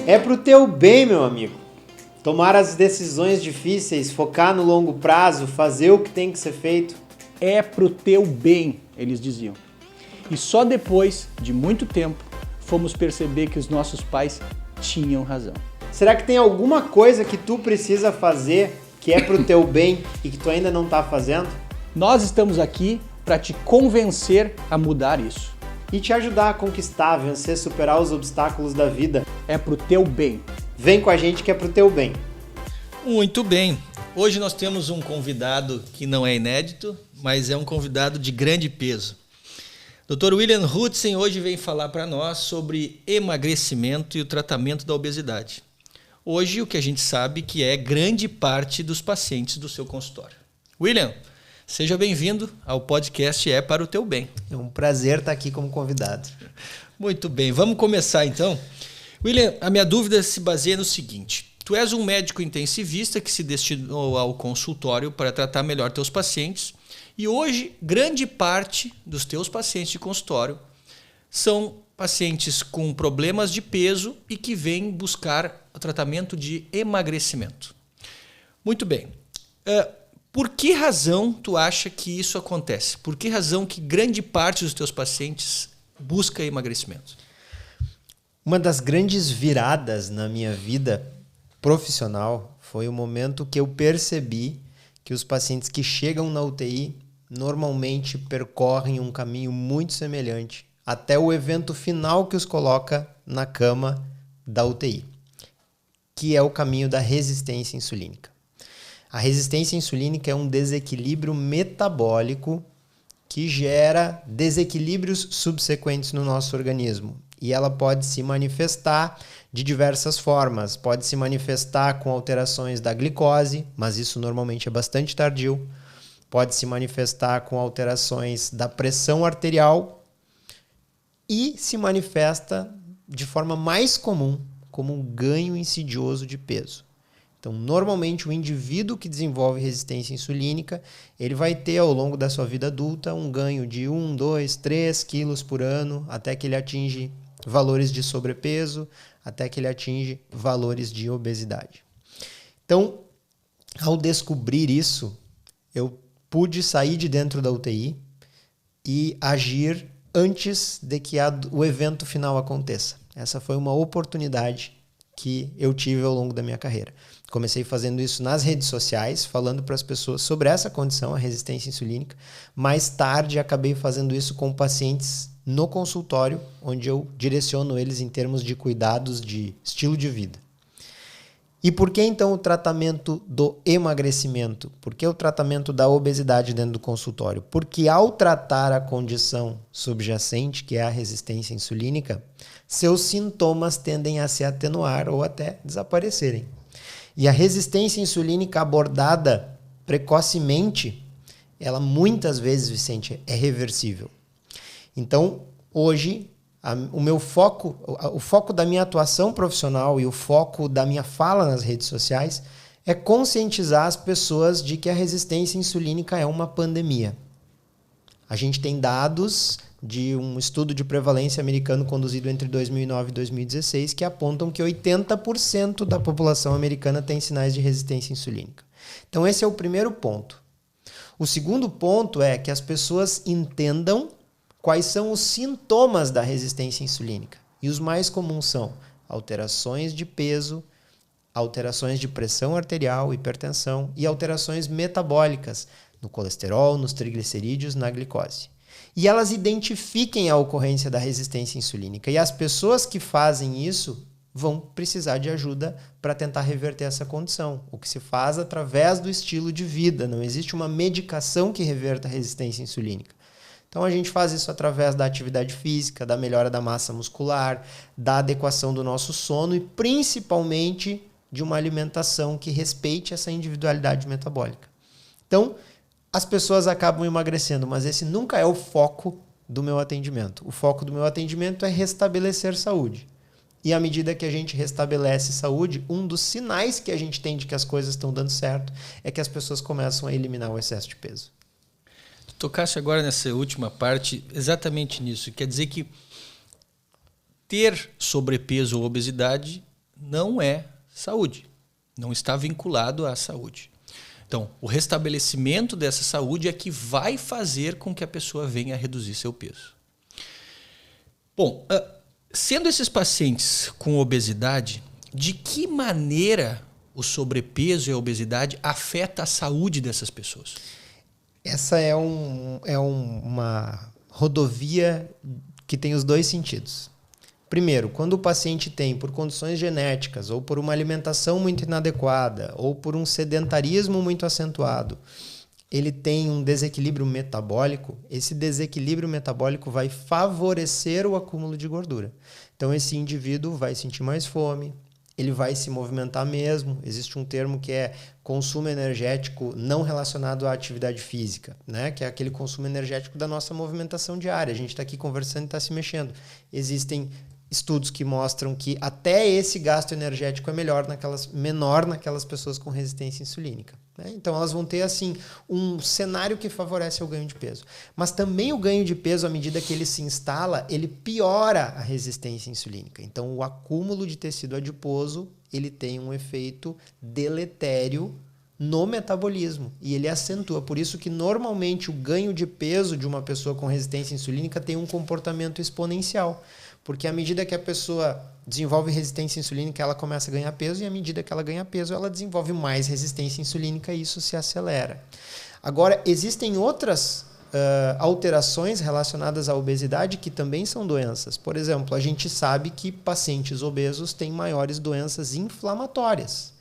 É pro teu bem, meu amigo. Tomar as decisões difíceis, focar no longo prazo, fazer o que tem que ser feito. É pro teu bem, eles diziam. E só depois de muito tempo fomos perceber que os nossos pais tinham razão. Será que tem alguma coisa que tu precisa fazer que é pro teu bem e que tu ainda não tá fazendo? Nós estamos aqui para te convencer a mudar isso. E te ajudar a conquistar, vencer, superar os obstáculos da vida. É pro teu bem. Vem com a gente que é pro teu bem. Muito bem. Hoje nós temos um convidado que não é inédito, mas é um convidado de grande peso. Dr. William Hudson hoje vem falar para nós sobre emagrecimento e o tratamento da obesidade. Hoje o que a gente sabe que é grande parte dos pacientes do seu consultório. William, seja bem-vindo ao podcast É para o Teu Bem. É um prazer estar aqui como convidado. Muito bem, vamos começar então. William, a minha dúvida se baseia no seguinte. Tu és um médico intensivista que se destinou ao consultório para tratar melhor teus pacientes e hoje grande parte dos teus pacientes de consultório são pacientes com problemas de peso e que vêm buscar o tratamento de emagrecimento. Muito bem. Por que razão tu acha que isso acontece? Por que razão que grande parte dos teus pacientes busca emagrecimento? Uma das grandes viradas na minha vida profissional foi o momento que eu percebi que os pacientes que chegam na UTI normalmente percorrem um caminho muito semelhante até o evento final que os coloca na cama da UTI, que é o caminho da resistência insulínica. A resistência insulínica é um desequilíbrio metabólico que gera desequilíbrios subsequentes no nosso organismo. E ela pode se manifestar de diversas formas. Pode se manifestar com alterações da glicose, mas isso normalmente é bastante tardio. Pode se manifestar com alterações da pressão arterial e se manifesta de forma mais comum como um ganho insidioso de peso. Então, normalmente, o indivíduo que desenvolve resistência insulínica, ele vai ter ao longo da sua vida adulta um ganho de 1, 2, 3 quilos por ano, até que ele atinge valores de sobrepeso, até que ele atinge valores de obesidade. Então, ao descobrir isso, eu pude sair de dentro da UTI e agir antes de que o evento final aconteça. Essa foi uma oportunidade que eu tive ao longo da minha carreira. Comecei fazendo isso nas redes sociais, falando para as pessoas sobre essa condição, a resistência insulínica. Mais tarde, acabei fazendo isso com pacientes no consultório, onde eu direciono eles em termos de cuidados de estilo de vida. E por que então o tratamento do emagrecimento? Por que o tratamento da obesidade dentro do consultório? Porque ao tratar a condição subjacente, que é a resistência insulínica, seus sintomas tendem a se atenuar ou até desaparecerem. E a resistência insulínica abordada precocemente, ela muitas vezes, Vicente, é reversível. Então, hoje, o foco da minha atuação profissional e o foco da minha fala nas redes sociais é conscientizar as pessoas de que a resistência insulínica é uma pandemia. A gente tem dados de um estudo de prevalência americano conduzido entre 2009 e 2016 que apontam que 80% da população americana tem sinais de resistência insulínica. Então esse é o primeiro ponto. O segundo ponto é que as pessoas entendam quais são os sintomas da resistência insulínica. E os mais comuns são alterações de peso, alterações de pressão arterial, hipertensão e alterações metabólicas no colesterol, nos triglicerídeos, na glicose. E elas identifiquem a ocorrência da resistência insulínica. E as pessoas que fazem isso vão precisar de ajuda para tentar reverter essa condição. O que se faz através do estilo de vida. Não existe uma medicação que reverta a resistência insulínica. Então a gente faz isso através da atividade física, da melhora da massa muscular, da adequação do nosso sono e principalmente de uma alimentação que respeite essa individualidade metabólica. Então, as pessoas acabam emagrecendo, mas esse nunca é o foco do meu atendimento. O foco do meu atendimento é restabelecer saúde. E à medida que a gente restabelece saúde, um dos sinais que a gente tem de que as coisas estão dando certo é que as pessoas começam a eliminar o excesso de peso. Tu tocaste agora nessa última parte exatamente nisso. Quer dizer que ter sobrepeso ou obesidade não é saúde. Não está vinculado à saúde. Então, o restabelecimento dessa saúde é que vai fazer com que a pessoa venha a reduzir seu peso. Bom, sendo esses pacientes com obesidade, de que maneira o sobrepeso e a obesidade afeta a saúde dessas pessoas? Essa é uma rodovia que tem os dois sentidos. Primeiro, quando o paciente tem, por condições genéticas, ou por uma alimentação muito inadequada, ou por um sedentarismo muito acentuado, ele tem um desequilíbrio metabólico, esse desequilíbrio metabólico vai favorecer o acúmulo de gordura. Então, esse indivíduo vai sentir mais fome, ele vai se movimentar mesmo. Existe um termo que é consumo energético não relacionado à atividade física, né? Que é aquele consumo energético da nossa movimentação diária. A gente está aqui conversando e está se mexendo. Existem estudos que mostram que até esse gasto energético é menor naquelas pessoas com resistência insulínica, né? Então elas vão ter assim um cenário que favorece o ganho de peso. Mas também o ganho de peso, à medida que ele se instala, ele piora a resistência insulínica. Então o acúmulo de tecido adiposo ele tem um efeito deletério no metabolismo e ele acentua. Por isso que normalmente o ganho de peso de uma pessoa com resistência insulínica tem um comportamento exponencial. Porque à medida que a pessoa desenvolve resistência insulínica, ela começa a ganhar peso, e à medida que ela ganha peso, ela desenvolve mais resistência insulínica e isso se acelera. Agora, existem outras alterações relacionadas à obesidade que também são doenças. Por exemplo, a gente sabe que pacientes obesos têm maiores doenças inflamatórias.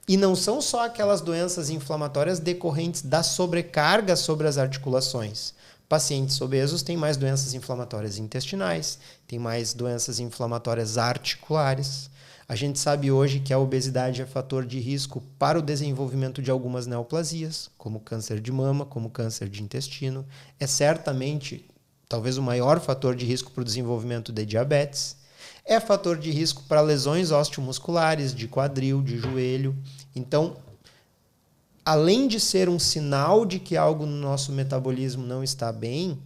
E não são só aquelas doenças inflamatórias decorrentes da sobrecarga sobre as articulações. Pacientes obesos têm mais doenças inflamatórias intestinais, têm mais doenças inflamatórias articulares. A gente sabe hoje que a obesidade é fator de risco para o desenvolvimento de algumas neoplasias, como câncer de mama, como câncer de intestino. É certamente, talvez, o maior fator de risco para o desenvolvimento de diabetes. É fator de risco para lesões osteomusculares, de quadril, de joelho. Então, além de ser um sinal de que algo no nosso metabolismo não está bem,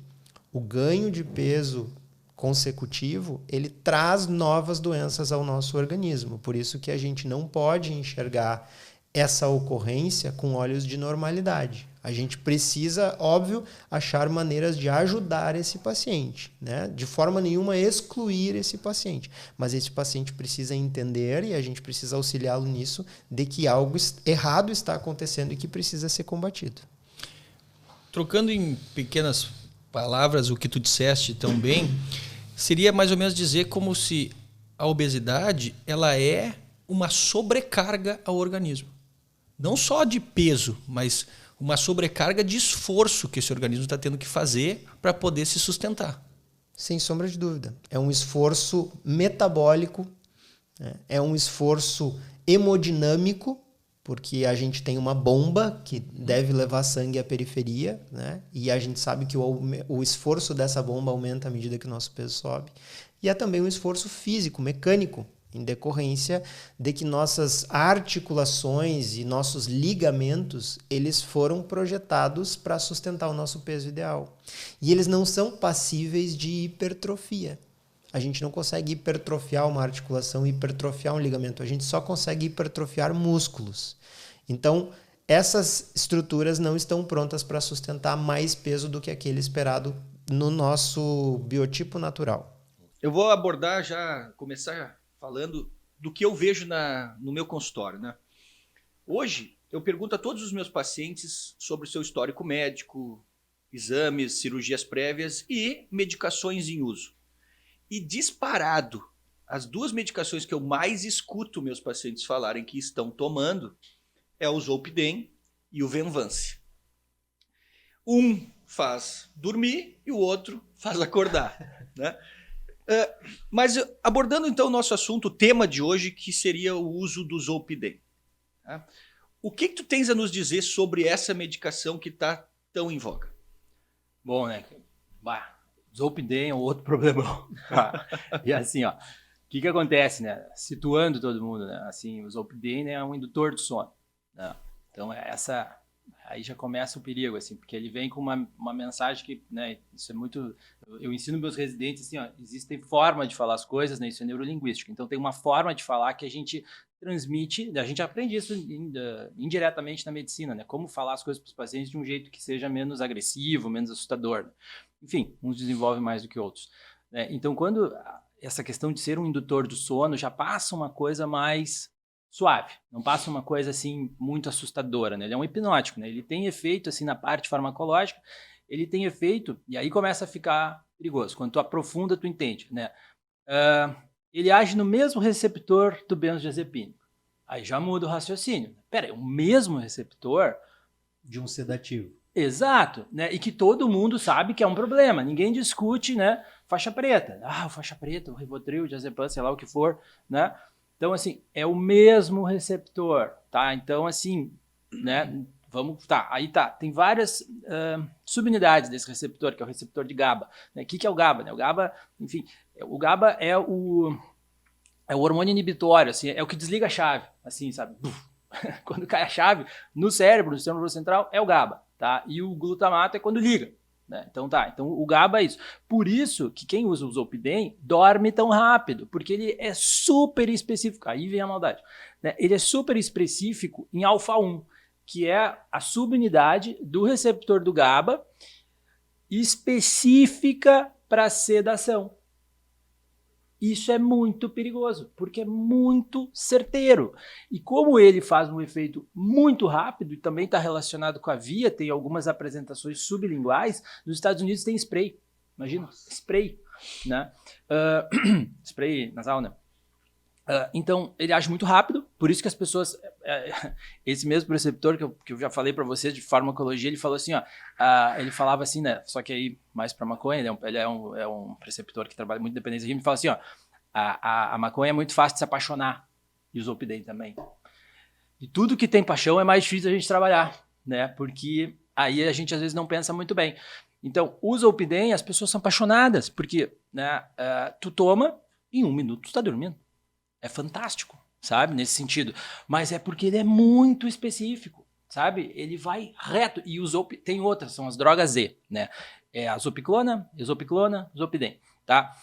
o ganho de peso consecutivo, ele traz novas doenças ao nosso organismo. Por isso que a gente não pode enxergar essa ocorrência com olhos de normalidade. A gente precisa, óbvio, achar maneiras de ajudar esse paciente, né? De forma nenhuma excluir esse paciente. Mas esse paciente precisa entender, e a gente precisa auxiliá-lo nisso, de que algo errado está acontecendo e que precisa ser combatido. Trocando em pequenas palavras o que tu disseste tão bem, seria mais ou menos dizer como se a obesidade ela é uma sobrecarga ao organismo. Não só de peso, mas uma sobrecarga de esforço que esse organismo está tendo que fazer para poder se sustentar. Sem sombra de dúvida. É um esforço metabólico, né? É um esforço hemodinâmico, porque a gente tem uma bomba que deve levar sangue à periferia, né? E a gente sabe que o esforço dessa bomba aumenta à medida que o nosso peso sobe. E é também um esforço físico, mecânico, em decorrência de que nossas articulações e nossos ligamentos, eles foram projetados para sustentar o nosso peso ideal. E eles não são passíveis de hipertrofia. A gente não consegue hipertrofiar uma articulação, hipertrofiar um ligamento. A gente só consegue hipertrofiar músculos. Então, essas estruturas não estão prontas para sustentar mais peso do que aquele esperado no nosso biotipo natural. Eu vou abordar começar falando do que eu vejo no meu consultório, né? Hoje, eu pergunto a todos os meus pacientes sobre o seu histórico médico, exames, cirurgias prévias e medicações em uso. E disparado, as duas medicações que eu mais escuto meus pacientes falarem que estão tomando é o Zolpidem e o Venvance. Um faz dormir e o outro faz acordar, né? Mas abordando então o nosso assunto, o tema de hoje, que seria o uso do Zolpidem. Tá? O que tu tens a nos dizer sobre essa medicação que está tão em voga? Bom, né? Zolpidem é um outro problemão. E assim, ó, o que acontece, né? Situando todo mundo, né? Assim, o Zolpidem é um indutor do sono, né? Então essa aí já começa o perigo, assim, porque ele vem com uma mensagem que, né, isso é muito... Eu ensino meus residentes, assim, ó, existem formas de falar as coisas, né, isso é neurolinguística, então tem uma forma de falar que a gente transmite, a gente aprende isso indiretamente na medicina, né, como falar as coisas para os pacientes de um jeito que seja menos agressivo, menos assustador, né? Enfim, uns desenvolvem mais do que outros, né? Então, quando essa questão de ser um indutor do sono já passa uma coisa mais suave, não passa uma coisa assim muito assustadora, né? Ele é um hipnótico, né? Ele tem efeito assim na parte farmacológica, ele tem efeito e aí começa a ficar perigoso. Quando tu aprofunda, tu entende, né? Ele age no mesmo receptor do benzodiazepínico. Aí já muda o raciocínio. Pera, é o mesmo receptor De um sedativo. Exato, né? E que todo mundo sabe que é um problema. Ninguém discute, né? Faixa preta. Ah, faixa preta, o Rivotril, o diazepam, sei lá o que for, né? Então, assim, é o mesmo receptor, tá? Então, assim, né? Vamos, tá, aí tá. Tem várias subunidades desse receptor, que é o receptor de GABA. Né? O que é o GABA? Né? O GABA, enfim, o GABA é o hormônio inibitório, assim, é o que desliga a chave, assim, sabe? Quando cai a chave no cérebro, no sistema nervoso central, é o GABA, tá? E o glutamato é quando liga. Né? Então o GABA é isso. Por isso que quem usa o Zolpidem dorme tão rápido, porque ele é super específico. Aí vem a maldade. Né? Ele é super específico em alfa-1, que é a subunidade do receptor do GABA específica para sedação. Isso é muito perigoso, porque é muito certeiro. E como ele faz um efeito muito rápido e também está relacionado com a via, tem algumas apresentações sublinguais, nos Estados Unidos tem spray. Imagina, spray. Né? Spray nasal, né? Então, ele age muito rápido, por isso que as pessoas... esse mesmo receptor que eu já falei para vocês de farmacologia, ele falou assim, ó, ele falava assim, né? Só que aí, mais para maconha, ele é um receptor que trabalha muito dependência química, ele fala assim, ó, a maconha é muito fácil de se apaixonar, e o Zolpidem também. E tudo que tem paixão é mais difícil a gente trabalhar, né? Porque aí a gente às vezes não pensa muito bem. Então, o Zolpidem, as pessoas são apaixonadas, porque né, tu toma, em 1 minuto tu está dormindo. É fantástico, sabe? Nesse sentido. Mas é porque ele é muito específico, sabe? Ele vai reto. E tem outras, são as drogas Z, né? É a zopiclona, exopiclona, Zolpidem, tá?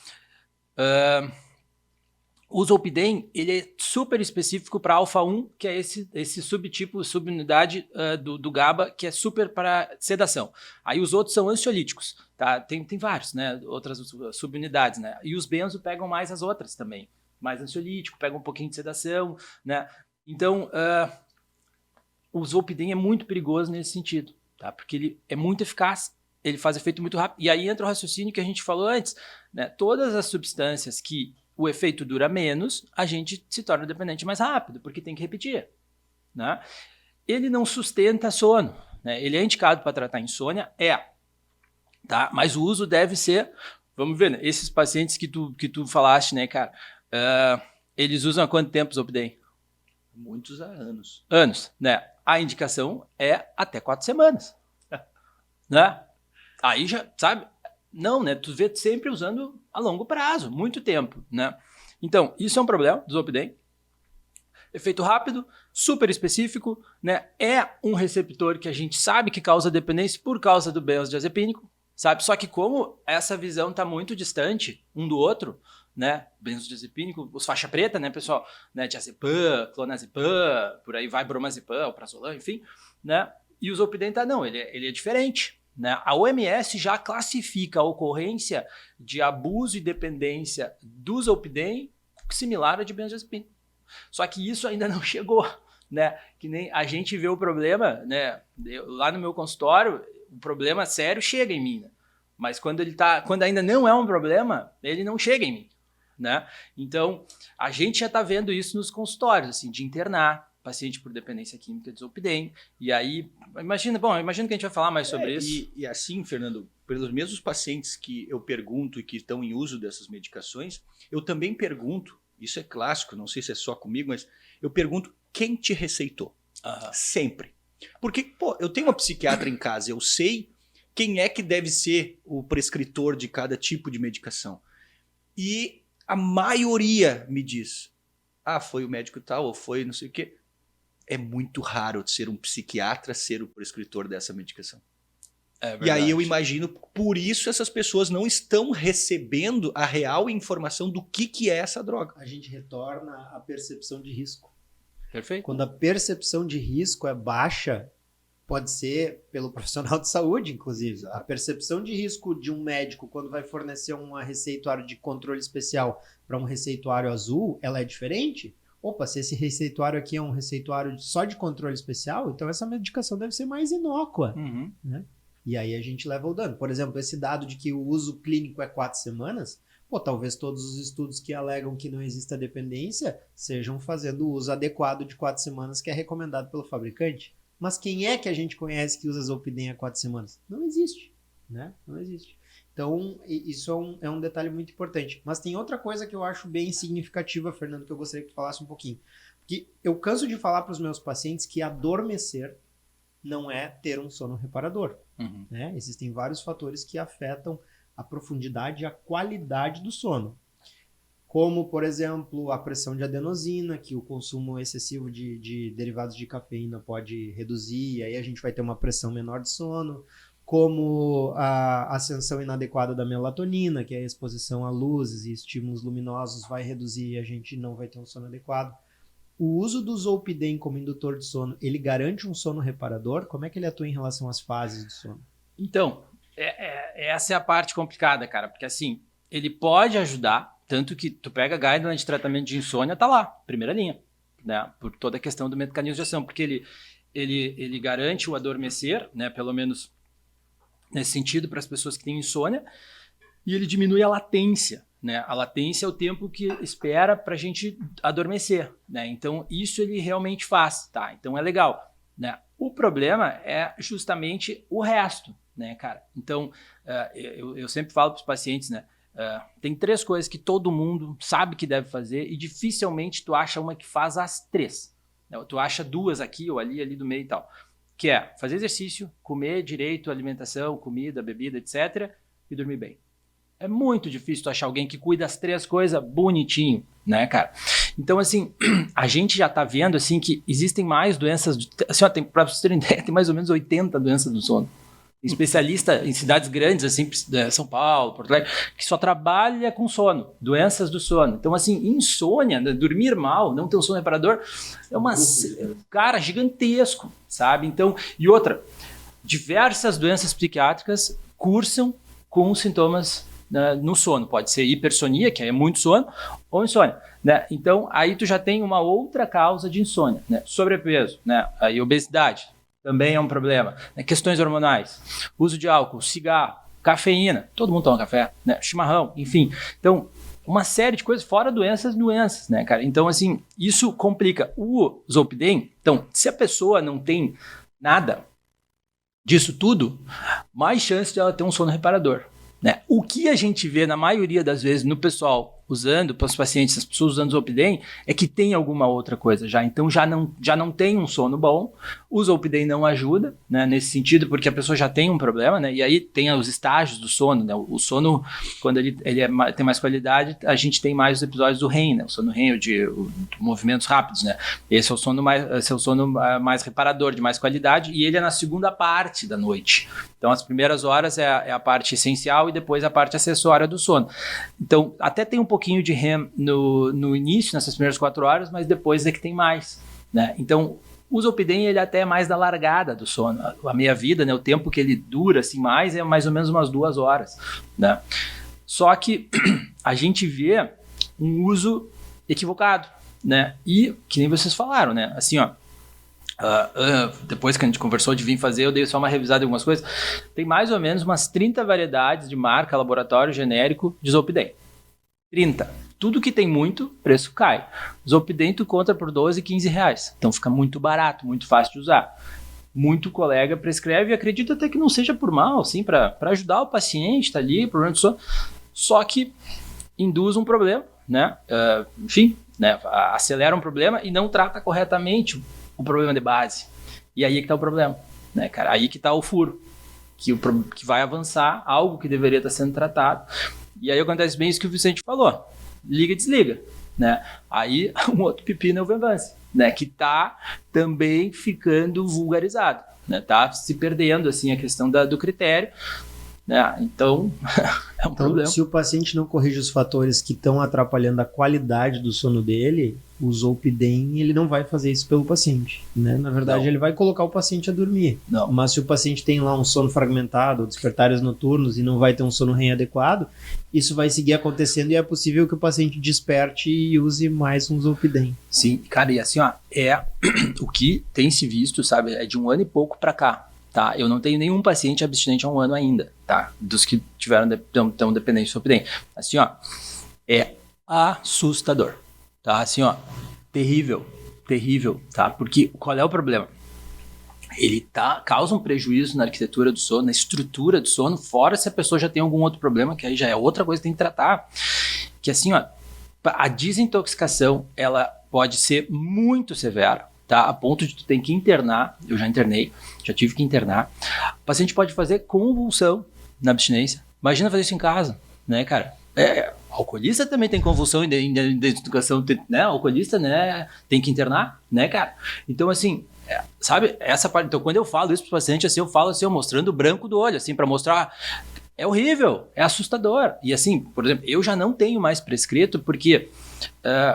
O Zolpidem, ele é super específico para alfa-1, que é esse subtipo, subunidade do GABA, que é super para sedação. Aí os outros são ansiolíticos, tá? Tem vários, né? Outras subunidades, né? E os benzo pegam mais as outras também. Mais ansiolítico, pega um pouquinho de sedação, né? Então, o Zolpidem é muito perigoso nesse sentido, tá? Porque ele é muito eficaz, ele faz efeito muito rápido. E aí entra o raciocínio que a gente falou antes, né? Todas as substâncias que o efeito dura menos, a gente se torna dependente mais rápido, porque tem que repetir, né? Ele não sustenta sono, né? Ele é indicado para tratar insônia, tá? Mas o uso deve ser, vamos ver, né? Esses pacientes que tu falaste, né, cara? Eles usam há quanto tempo o Zolpidem? Muitos anos. Anos, né? A indicação é até 4 semanas. Né? Aí já, sabe? Não, né? Tu vê sempre usando a longo prazo, muito tempo, né? Então, isso é um problema do Zolpidem. Efeito rápido, super específico, né? É um receptor que a gente sabe que causa dependência por causa do benzodiazepínico, sabe? Só que como essa visão está muito distante um do outro, né, benzodiazepínico, os faixa preta, né, pessoal, né, diazepam, clonazepam, por aí vai, bromazepam, alprazolam, enfim, né, e o Zolpidem não, ele é diferente, né, a OMS já classifica a ocorrência de abuso e dependência do Zolpidem similar a de benzodiazepínico, só que isso ainda não chegou, né, que nem a gente vê o problema, né, lá no meu consultório, o problema sério chega em mim, né, mas quando ainda não é um problema, ele não chega em mim. Né? Então, a gente já está vendo isso nos consultórios, assim, de internar paciente por dependência química de Zolpidem. E aí, imagino que a gente vai falar mais sobre isso. E assim, Fernando, pelos mesmos pacientes que eu pergunto e que estão em uso dessas medicações, eu também pergunto, isso é clássico, não sei se é só comigo, mas eu pergunto quem te receitou. Sempre. Porque, pô, eu tenho uma psiquiatra em casa, eu sei quem é que deve ser o prescritor de cada tipo de medicação. E a maioria me diz, foi o médico tal, ou foi não sei o quê. é muito raro ser um psiquiatra ser o prescritor dessa medicação. É E aí eu verdade. imagino, por isso essas pessoas não estão recebendo a real informação do que é essa droga. A gente retorna à percepção de risco. Perfeito. Quando a percepção de risco é baixa, pode ser pelo profissional de saúde, inclusive. A percepção de risco de um médico quando vai fornecer um receituário de controle especial para um receituário azul, ela é diferente? Opa, se esse receituário aqui é um receituário só de controle especial, então essa medicação deve ser mais inócua. Uhum. E aí a gente leva o dano. Por exemplo, esse dado de que o uso clínico é 4 semanas, talvez todos os estudos que alegam que não exista dependência sejam fazendo o uso adequado de 4 semanas que é recomendado pelo fabricante. Mas quem é que a gente conhece que usa Zolpidem há 4 semanas? Não existe, né? Não existe. Então, isso é um detalhe muito importante. Mas tem outra coisa que eu acho bem significativa, Fernando, que eu gostaria que tu falasse um pouquinho. Porque eu canso de falar para os meus pacientes que adormecer não é ter um sono reparador. Uhum. Né? Existem vários fatores que afetam a profundidade e a qualidade do sono. Como, por exemplo, a pressão de adenosina, que o consumo excessivo de derivados de cafeína pode reduzir, e aí a gente vai ter uma pressão menor de sono. Como a ascensão inadequada da melatonina, que é a exposição a luzes e estímulos luminosos, vai reduzir e a gente não vai ter um sono adequado. O uso do Zolpidem como indutor de sono, ele garante um sono reparador? Como é que ele atua em relação às fases do sono? Então, essa é a parte complicada, cara, porque assim, ele pode ajudar, tanto que tu pega a guideline de tratamento de insônia, tá lá, primeira linha, né, por toda a questão do mecanismo de ação, porque ele garante o adormecer, né, pelo menos nesse sentido para as pessoas que têm insônia, e ele diminui a latência, né, a latência é o tempo que espera para a gente adormecer, né, então isso ele realmente faz, tá, então é legal, né, o problema é justamente o resto, né, cara, então eu sempre falo para os pacientes, né, tem 3 coisas que todo mundo sabe que deve fazer e dificilmente tu acha uma que faz as 3. Né? Tu acha 2 aqui ou ali do meio e tal. Que é fazer exercício, comer direito, alimentação, comida, bebida, etc. E dormir bem. É muito difícil tu achar alguém que cuida das 3 coisas bonitinho, né, cara? Então, assim, a gente já tá vendo, assim, que existem mais doenças... Assim, ó, pra vocês terem ideia, tem mais ou menos 80 doenças do sono. Especialista em cidades grandes, assim, São Paulo, Porto Alegre, que só trabalha com sono, doenças do sono. Então, assim, insônia, dormir mal, não ter um sono reparador, é uma... Cara, gigantesco, sabe? Então, e outra, diversas doenças psiquiátricas cursam com sintomas no sono. Pode ser hipersonia, que é muito sono, ou insônia, né? Então, aí tu já tem uma outra causa de insônia, né? Sobrepeso, né? Aí obesidade. Também é um problema. Né? Questões hormonais, uso de álcool, cigarro, cafeína, todo mundo toma café, né? Chimarrão, enfim. Então, uma série de coisas, fora doenças, né, cara? Então, assim, isso complica. O Zolpidem, então, se a pessoa não tem nada disso tudo, mais chance de ela ter um sono reparador. Né? O que a gente vê na maioria das vezes no pessoal usando, para os pacientes, as pessoas usando Zolpidem, é que tem alguma outra coisa já. Então já não tem um sono bom, o Zolpidem não ajuda, né, nesse sentido, porque a pessoa já tem um problema, né, e aí tem os estágios do sono, né, o sono, quando ele tem mais qualidade, a gente tem mais os episódios do REM, né, o sono REM, de movimentos rápidos, né, esse é o sono mais reparador, de mais qualidade, e ele é na segunda parte da noite. Então as primeiras horas é a parte essencial e depois a parte acessória do sono. Então até tem um pouquinho de REM no início, nessas primeiras 4 horas, mas depois é que tem mais, né? Então o Zolpidem, ele até é mais da largada do sono. A meia-vida, né, o tempo que ele dura assim, mais é mais ou menos umas 2 horas, né? Só que a gente vê um uso equivocado, né? E que nem vocês falaram, né? Assim, ó, depois que a gente conversou de vir fazer, eu dei só uma revisada em algumas coisas. Tem mais ou menos umas 30 variedades de marca, laboratório genérico de Zolpidem. 30. Tudo que tem muito, preço cai. Zolpidem tu conta por 12, 15 reais. Então fica muito barato, muito fácil de usar. Muito colega prescreve e acredita até que não seja por mal, assim, para ajudar o paciente, tá ali, problema de sono. Só que induz um problema, né? Enfim, né? Acelera um problema e não trata corretamente o problema de base. E aí que tá o problema, né, cara? Aí que tá o furo. Que vai avançar algo que deveria estar sendo tratado. E aí acontece bem isso que o Vicente falou. Liga e desliga, né? Aí um outro pepino é o Venvance, né, que está também ficando vulgarizado, né, tá se perdendo assim a questão do critério, né, então é um problema. Se o paciente não corrige os fatores que estão atrapalhando a qualidade do sono dele, o Zolpidem, ele não vai fazer isso pelo paciente, né? Na verdade, Não. ele vai colocar o paciente a dormir. Não. Mas se o paciente tem lá um sono fragmentado, despertares noturnos e não vai ter um sono REM adequado, isso vai seguir acontecendo e é possível que o paciente desperte e use mais um Zolpidem. Sim, cara, e assim, ó, o que tem se visto, sabe, é de 1 ano e pouco pra cá, tá? Eu não tenho nenhum paciente abstinente há 1 ano ainda, tá? Dos que tiveram tão dependentes do Zolpidem. Assim, ó, é assustador, tá? Assim, ó, terrível, tá? Porque qual é o problema? Ele causa um prejuízo na arquitetura do sono, na estrutura do sono, fora se a pessoa já tem algum outro problema, que aí já é outra coisa que tem que tratar. Que assim, ó, a desintoxicação, ela pode ser muito severa, tá? A ponto de tu ter que internar. Eu já internei, já tive que internar. O paciente pode fazer convulsão na abstinência. Imagina fazer isso em casa, né, cara? Alcoolista também tem convulsão em desintoxicação, né? Alcoolista, né, tem que internar, né, cara? Então, assim, sabe, essa parte. Então, quando eu falo isso pro paciente, assim, eu falo assim, eu mostrando o branco do olho, assim, para mostrar. É horrível, é assustador. E assim, por exemplo, eu já não tenho mais prescrito porque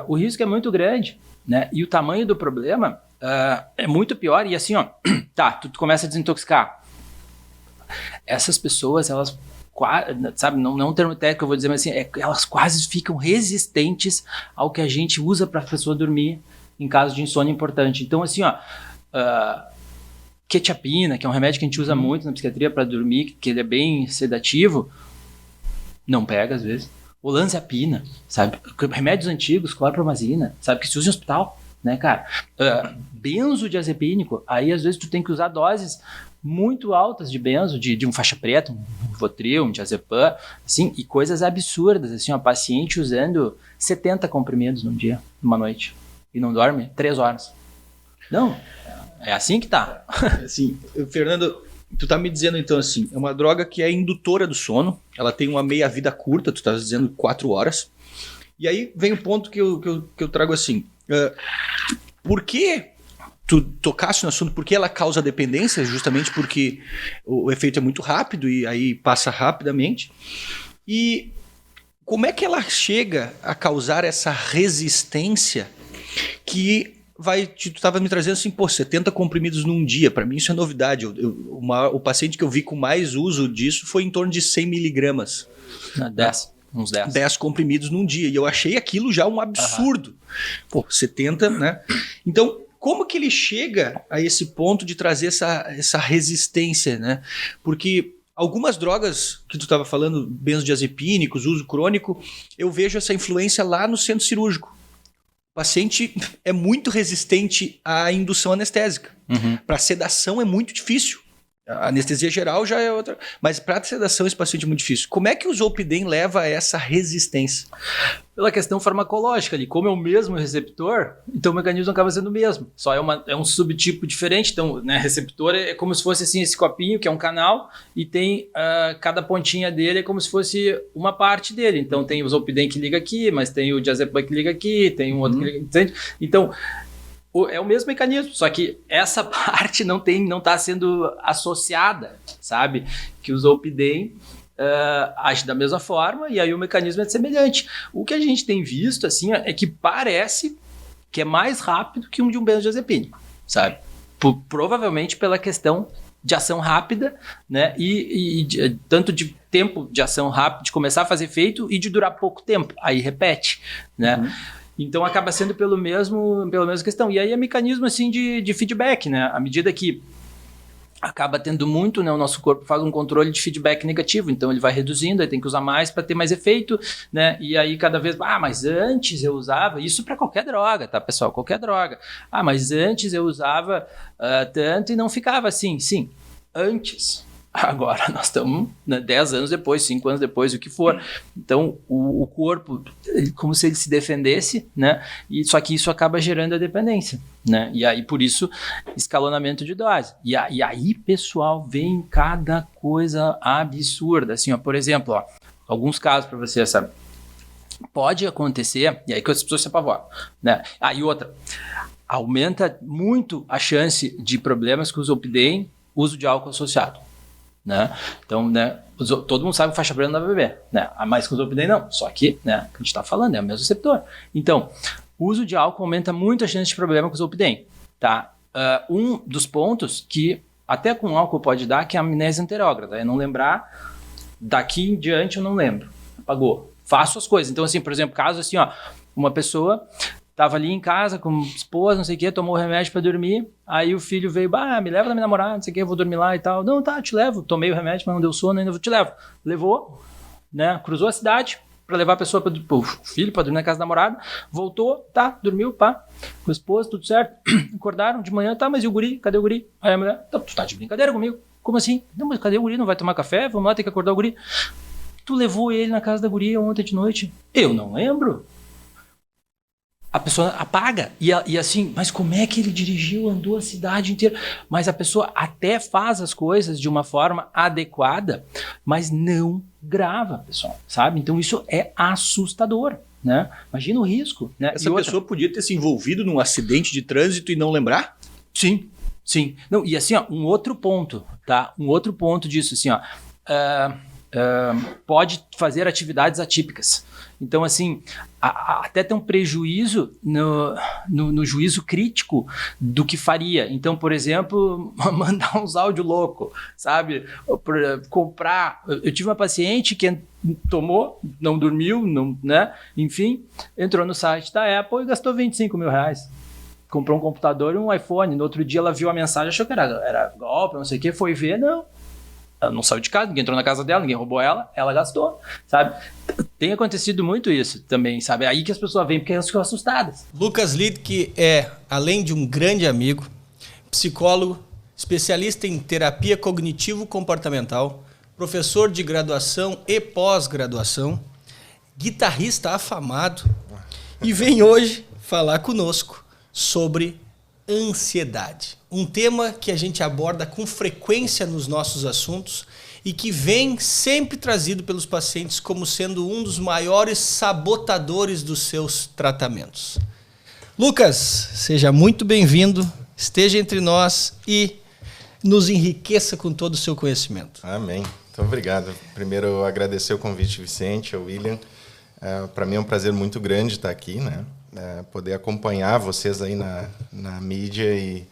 o risco é muito grande, né? E o tamanho do problema é muito pior. E assim, ó, tá, tu começa a desintoxicar. Essas pessoas, elas, sabe, não é um termo técnico que eu vou dizer, mas assim, elas quase ficam resistentes ao que a gente usa para a pessoa dormir em caso de insônia importante. Então, assim, ó, quetiapina, que é um remédio que a gente usa muito na psiquiatria para dormir, que ele é bem sedativo, não pega às vezes. Olanzapina, sabe? Remédios antigos, clorpromazina, sabe? Que se usa em hospital, né, cara? Benzodiazepínico, aí às vezes tu tem que usar doses muito altas de benzo, de um faixa preta, um Rivotril, um diazepam, assim, e coisas absurdas, assim, ó, paciente usando 70 comprimidos num dia, numa noite, e não dorme 3 horas. Não, é assim que tá. Assim, Fernando, tu tá me dizendo então assim, é uma droga que é indutora do sono, ela tem uma meia-vida curta, tu tá dizendo 4 horas, e aí vem o ponto que eu trago assim, por que tu tocasse no assunto, porque ela causa dependência, justamente porque o efeito é muito rápido e aí passa rapidamente. E como é que ela chega a causar essa resistência que vai... Tu estava me trazendo assim, 70 comprimidos num dia, para mim isso é novidade. O paciente que eu vi com mais uso disso foi em torno de 100 miligramas. 10. Uns 10. 10 comprimidos num dia. E eu achei aquilo já um absurdo. Pô, 70, né? Então, como que ele chega a esse ponto de trazer essa resistência, né? Porque algumas drogas que tu estava falando, benzodiazepínicos, uso crônico, eu vejo essa influência lá no centro cirúrgico. O paciente é muito resistente à indução anestésica. Para sedação é muito difícil. A anestesia geral já é outra. Mas para sedação esse paciente é muito difícil. Como é que o Zolpidem leva a essa resistência? Pela questão farmacológica ali, como é o mesmo receptor, então o mecanismo acaba sendo o mesmo. Só é um subtipo diferente. Então, né, receptor é como se fosse assim, esse copinho, que é um canal, e tem cada pontinha dele é como se fosse uma parte dele. Então tem o Zolpidem que liga aqui, mas tem o diazepam que liga aqui, tem um outro que liga, entende? Então, é o mesmo mecanismo, só que essa parte não está sendo associada, sabe? Que o Zolpidem age da mesma forma e aí o mecanismo é semelhante. O que a gente tem visto assim é que parece que é mais rápido que um de um benzodiazepínico, sabe? Provavelmente pela questão de ação rápida, né? E tanto de tempo de ação rápida, de começar a fazer efeito e de durar pouco tempo, aí repete, né? Então acaba sendo pela mesma questão. E aí é mecanismo assim de feedback, né? À medida que acaba tendo muito, né? O nosso corpo faz um controle de feedback negativo, então ele vai reduzindo, aí tem que usar mais para ter mais efeito, né? E aí cada vez, mas antes eu usava, isso para qualquer droga, tá, pessoal? Qualquer droga. Mas antes eu usava tanto e não ficava assim. Sim, antes. Agora nós estamos 10 anos depois, 5 anos depois, o que for. Então o corpo, como se ele se defendesse, né? E só que isso acaba gerando a dependência, né? E aí por isso escalonamento de dose. E aí, pessoal, vem cada coisa absurda. Assim, ó, por exemplo, ó, alguns casos para você, sabe? Pode acontecer, e aí que as pessoas se apavoram, né? Aí outra. aumenta muito a chance de problemas com usopidem, uso de álcool associado, né? Então, né, todo mundo sabe que faixa preta não dá pra beber, né? Mas com usopidem não, só que, né, que a gente tá falando, é o mesmo receptor. Então, o uso de álcool aumenta muito a chance de problema com usopidem, tá? Um dos pontos que até com álcool pode dar, que é a amnésia anterógrada, é não lembrar, daqui em diante eu não lembro, apagou, faço as coisas. Então, assim, por exemplo, caso assim, ó, uma pessoa tava ali em casa com esposa, não sei o que, tomou remédio para dormir, aí o filho veio, me leva na minha namorada, não sei o que, eu vou dormir lá e tal. Não, tá, te levo, tomei o remédio, mas não deu sono, ainda te levo. Levou, né, cruzou a cidade para levar a pessoa, o filho para dormir na casa da namorada, voltou, tá, dormiu, pá, com a esposa, tudo certo, acordaram de manhã, tá, mas e o guri, cadê o guri? Aí a mulher, tu tá de brincadeira comigo? Como assim? Não, mas cadê o guri? Não vai tomar café? Vamos lá, tem que acordar o guri. Tu levou ele na casa da guria ontem de noite? Eu não lembro. A pessoa apaga. E assim, mas como é que ele dirigiu, andou a cidade inteira? Mas a pessoa até faz as coisas de uma forma adequada, mas não grava, pessoal, sabe? Então isso é assustador, né? Imagina o risco, né? Essa pessoa podia ter se envolvido num acidente de trânsito e não lembrar? Sim, sim. Não, e assim, ó, um outro ponto, tá? Um outro ponto disso, assim, ó, pode fazer atividades atípicas. Então, assim, até tem um prejuízo no juízo crítico do que faria. Então, por exemplo, mandar uns áudios loucos, sabe? Comprar. Eu tive uma paciente que tomou, não dormiu, não, né? Enfim, entrou no site da Apple e gastou 25 mil reais. Comprou um computador e um iPhone. No outro dia ela viu a mensagem, achou que era golpe, não sei o que, foi ver, não. Ela não saiu de casa, ninguém entrou na casa dela, ninguém roubou ela gastou, sabe? Tem acontecido muito isso também, sabe? Aí que as pessoas vêm porque elas ficam assustadas. Lucas Lidke é, além de um grande amigo, psicólogo, especialista em terapia cognitivo-comportamental, professor de graduação e pós-graduação, guitarrista afamado e vem hoje falar conosco sobre ansiedade. Um tema que a gente aborda com frequência nos nossos assuntos e que vem sempre trazido pelos pacientes como sendo um dos maiores sabotadores dos seus tratamentos. Lucas, seja muito bem-vindo, esteja entre nós e nos enriqueça com todo o seu conhecimento. Amém. Muito obrigado. Primeiro, agradecer o convite, Vicente, ao William. Para mim é um prazer muito grande estar aqui, né? Poder acompanhar vocês aí na mídia e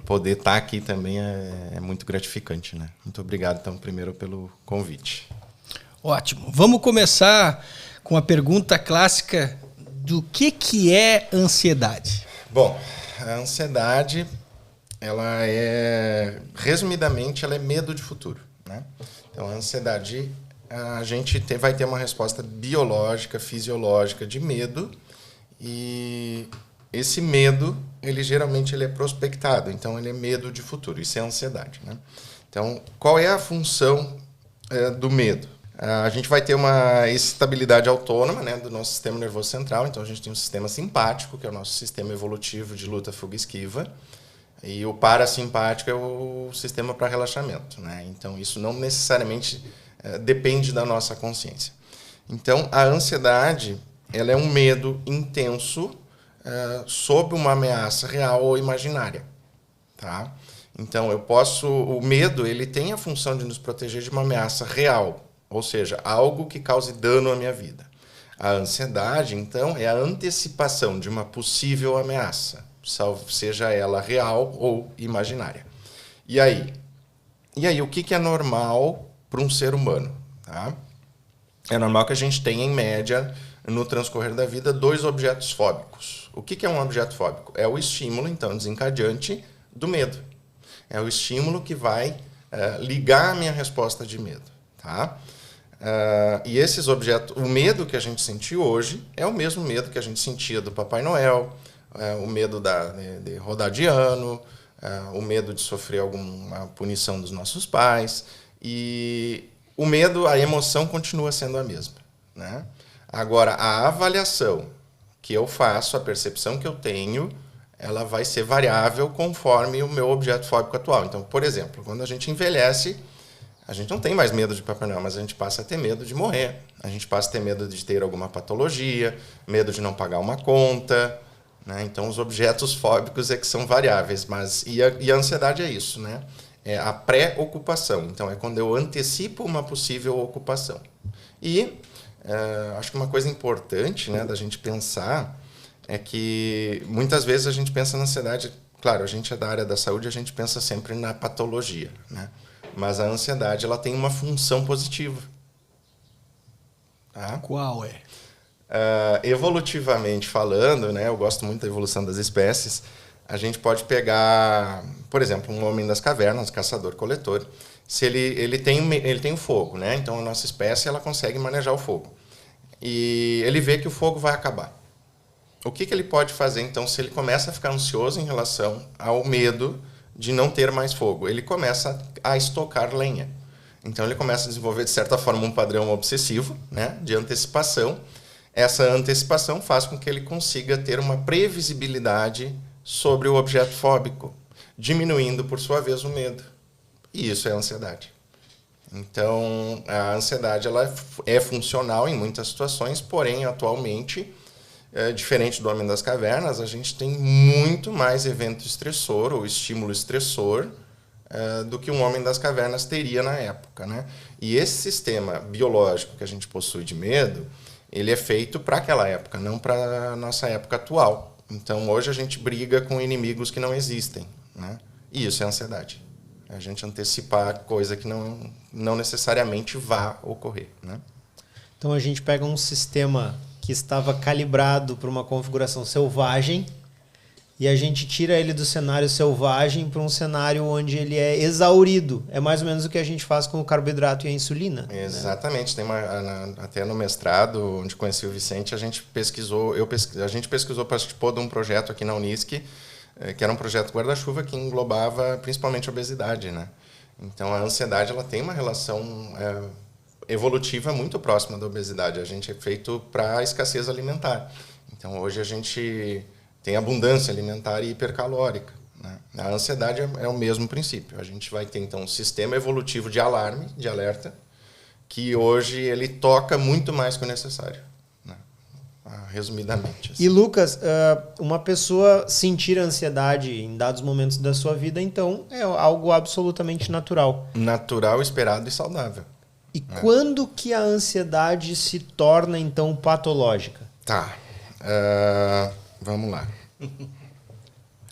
poder estar aqui também é muito gratificante, né? Muito obrigado, então, primeiro pelo convite. Ótimo. Vamos começar com a pergunta clássica do que é ansiedade? Bom, a ansiedade, ela resumidamente, ela é medo de futuro, né? Então, a ansiedade, a gente vai ter uma resposta biológica, fisiológica de medo. E esse medo, ele geralmente é prospectado, então ele é medo de futuro, isso é ansiedade, né? Então, qual é a função do medo? A gente vai ter uma estabilidade autônoma, né, do nosso sistema nervoso central, então a gente tem um sistema simpático, que é o nosso sistema evolutivo de luta, fuga e esquiva, e o parasimpático é o sistema para relaxamento, né? Então isso não necessariamente depende da nossa consciência. Então, a ansiedade, ela é um medo intenso sob uma ameaça real ou imaginária, tá? Então, o medo, ele tem a função de nos proteger de uma ameaça real, ou seja, algo que cause dano à minha vida. A ansiedade, então, é a antecipação de uma possível ameaça, seja ela real ou imaginária. E aí o que é normal para um ser humano, tá? É normal que a gente tenha, em média, no transcorrer da vida, 2 objetos fóbicos. O que é um objeto fóbico? É o estímulo, então, desencadeante do medo. É o estímulo que vai ligar a minha resposta de medo, tá? E esses objetos, o medo que a gente sentiu hoje é o mesmo medo que a gente sentia do Papai Noel, o medo de rodar de ano, o medo de sofrer alguma punição dos nossos pais. E o medo, a emoção continua sendo a mesma, né? Agora, a avaliação que eu faço, a percepção que eu tenho, ela vai ser variável conforme o meu objeto fóbico atual. Então, por exemplo, quando a gente envelhece, a gente não tem mais medo de Papai Noel, mas a gente passa a ter medo de morrer. A gente passa a ter medo de ter alguma patologia, medo de não pagar uma conta, né? Então, os objetos fóbicos é que são variáveis, mas e a ansiedade é isso, né? É a pré-ocupação. Então, é quando eu antecipo uma possível ocupação. E acho que uma coisa importante, né, da gente pensar é que muitas vezes a gente pensa na ansiedade. Claro, a gente é da área da saúde, a gente pensa sempre na patologia, né? Mas a ansiedade ela tem uma função positiva. Tá? Qual é? Evolutivamente falando, né, eu gosto muito da evolução das espécies, a gente pode pegar, por exemplo, um homem das cavernas, caçador-coletor. Se ele tem o fogo, né? Então a nossa espécie ela consegue manejar o fogo. E ele vê que o fogo vai acabar. O que ele pode fazer, então, se ele começa a ficar ansioso em relação ao medo de não ter mais fogo? Ele começa a estocar lenha. Então, ele começa a desenvolver, de certa forma, um padrão obsessivo, né, de antecipação. Essa antecipação faz com que ele consiga ter uma previsibilidade sobre o objeto fóbico, diminuindo, por sua vez, o medo. E isso é ansiedade. Então, a ansiedade ela é funcional em muitas situações, porém, atualmente, diferente do Homem das Cavernas, a gente tem muito mais evento estressor ou estímulo estressor do que um Homem das Cavernas teria na época, né? E esse sistema biológico que a gente possui de medo, ele é feito para aquela época, não para a nossa época atual. Então, hoje a gente briga com inimigos que não existem, né? E isso é ansiedade. A gente antecipar coisa que não necessariamente vá ocorrer, né? Então a gente pega um sistema que estava calibrado para uma configuração selvagem e a gente tira ele do cenário selvagem para um cenário onde ele é exaurido. É mais ou menos o que a gente faz com o carboidrato e a insulina. Exatamente. Né? Tem até no mestrado, onde conheci o Vicente, a gente pesquisou participou de um projeto aqui na Unisc, que era um projeto guarda-chuva que englobava principalmente a obesidade, né? Então a ansiedade ela tem uma relação evolutiva muito próxima da obesidade. A gente é feito para a escassez alimentar. Então hoje a gente tem abundância alimentar e hipercalórica, né? A ansiedade é o mesmo princípio. A gente vai ter então um sistema evolutivo de alarme, de alerta, que hoje ele toca muito mais que o necessário, né? Resumidamente. Assim. E Lucas, uma pessoa sentir ansiedade em dados momentos da sua vida, então é algo absolutamente natural. Natural, esperado e saudável. E quando que a ansiedade se torna, então, patológica? Tá. Vamos lá.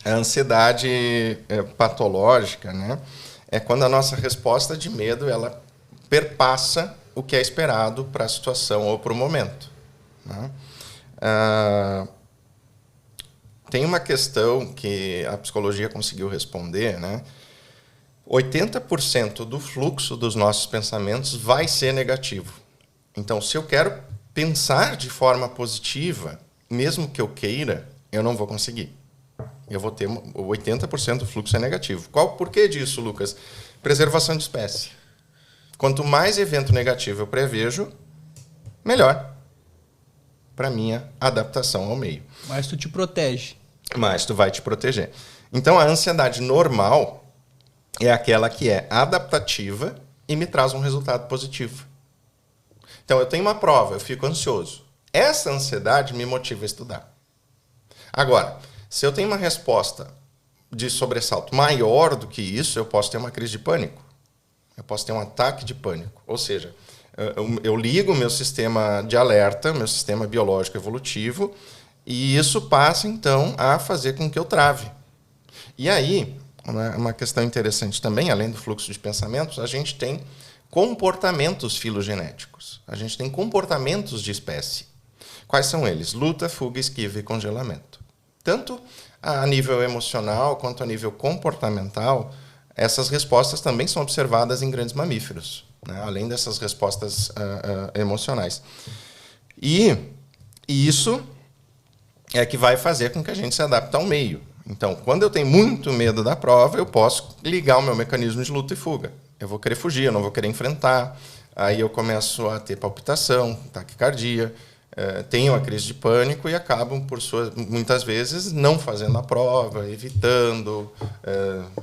A ansiedade patológica, né, é quando a nossa resposta de medo ela perpassa o que é esperado para a situação ou para o momento, né? Tem uma questão que a psicologia conseguiu responder, né? 80% do fluxo dos nossos pensamentos vai ser negativo. Então, se eu quero pensar de forma positiva, mesmo que eu queira, eu não vou conseguir. Eu vou ter 80% do fluxo é negativo. Por que disso, Lucas? Preservação de espécie. Quanto mais evento negativo eu prevejo, melhor para minha adaptação ao meio. Mas tu te protege. Mas tu vai te proteger. Então, a ansiedade normal é aquela que é adaptativa e me traz um resultado positivo. Então, eu tenho uma prova, eu fico ansioso. Essa ansiedade me motiva a estudar. Agora, se eu tenho uma resposta de sobressalto maior do que isso, eu posso ter uma crise de pânico. Eu posso ter um ataque de pânico. Ou seja, eu ligo o meu sistema de alerta, meu sistema biológico evolutivo, e isso passa, então, a fazer com que eu trave. E aí, uma questão interessante também, além do fluxo de pensamentos, a gente tem comportamentos filogenéticos. A gente tem comportamentos de espécie. Quais são eles? Luta, fuga, esquiva e congelamento. Tanto a nível emocional quanto a nível comportamental, essas respostas também são observadas em grandes mamíferos, né? Além dessas respostas emocionais. E isso é que vai fazer com que a gente se adapte ao meio. Então, quando eu tenho muito medo da prova, eu posso ligar o meu mecanismo de luta e fuga. Eu vou querer fugir, eu não vou querer enfrentar. Aí eu começo a ter palpitação, taquicardia, tenho a crise de pânico e acabam, muitas vezes, não fazendo a prova, evitando.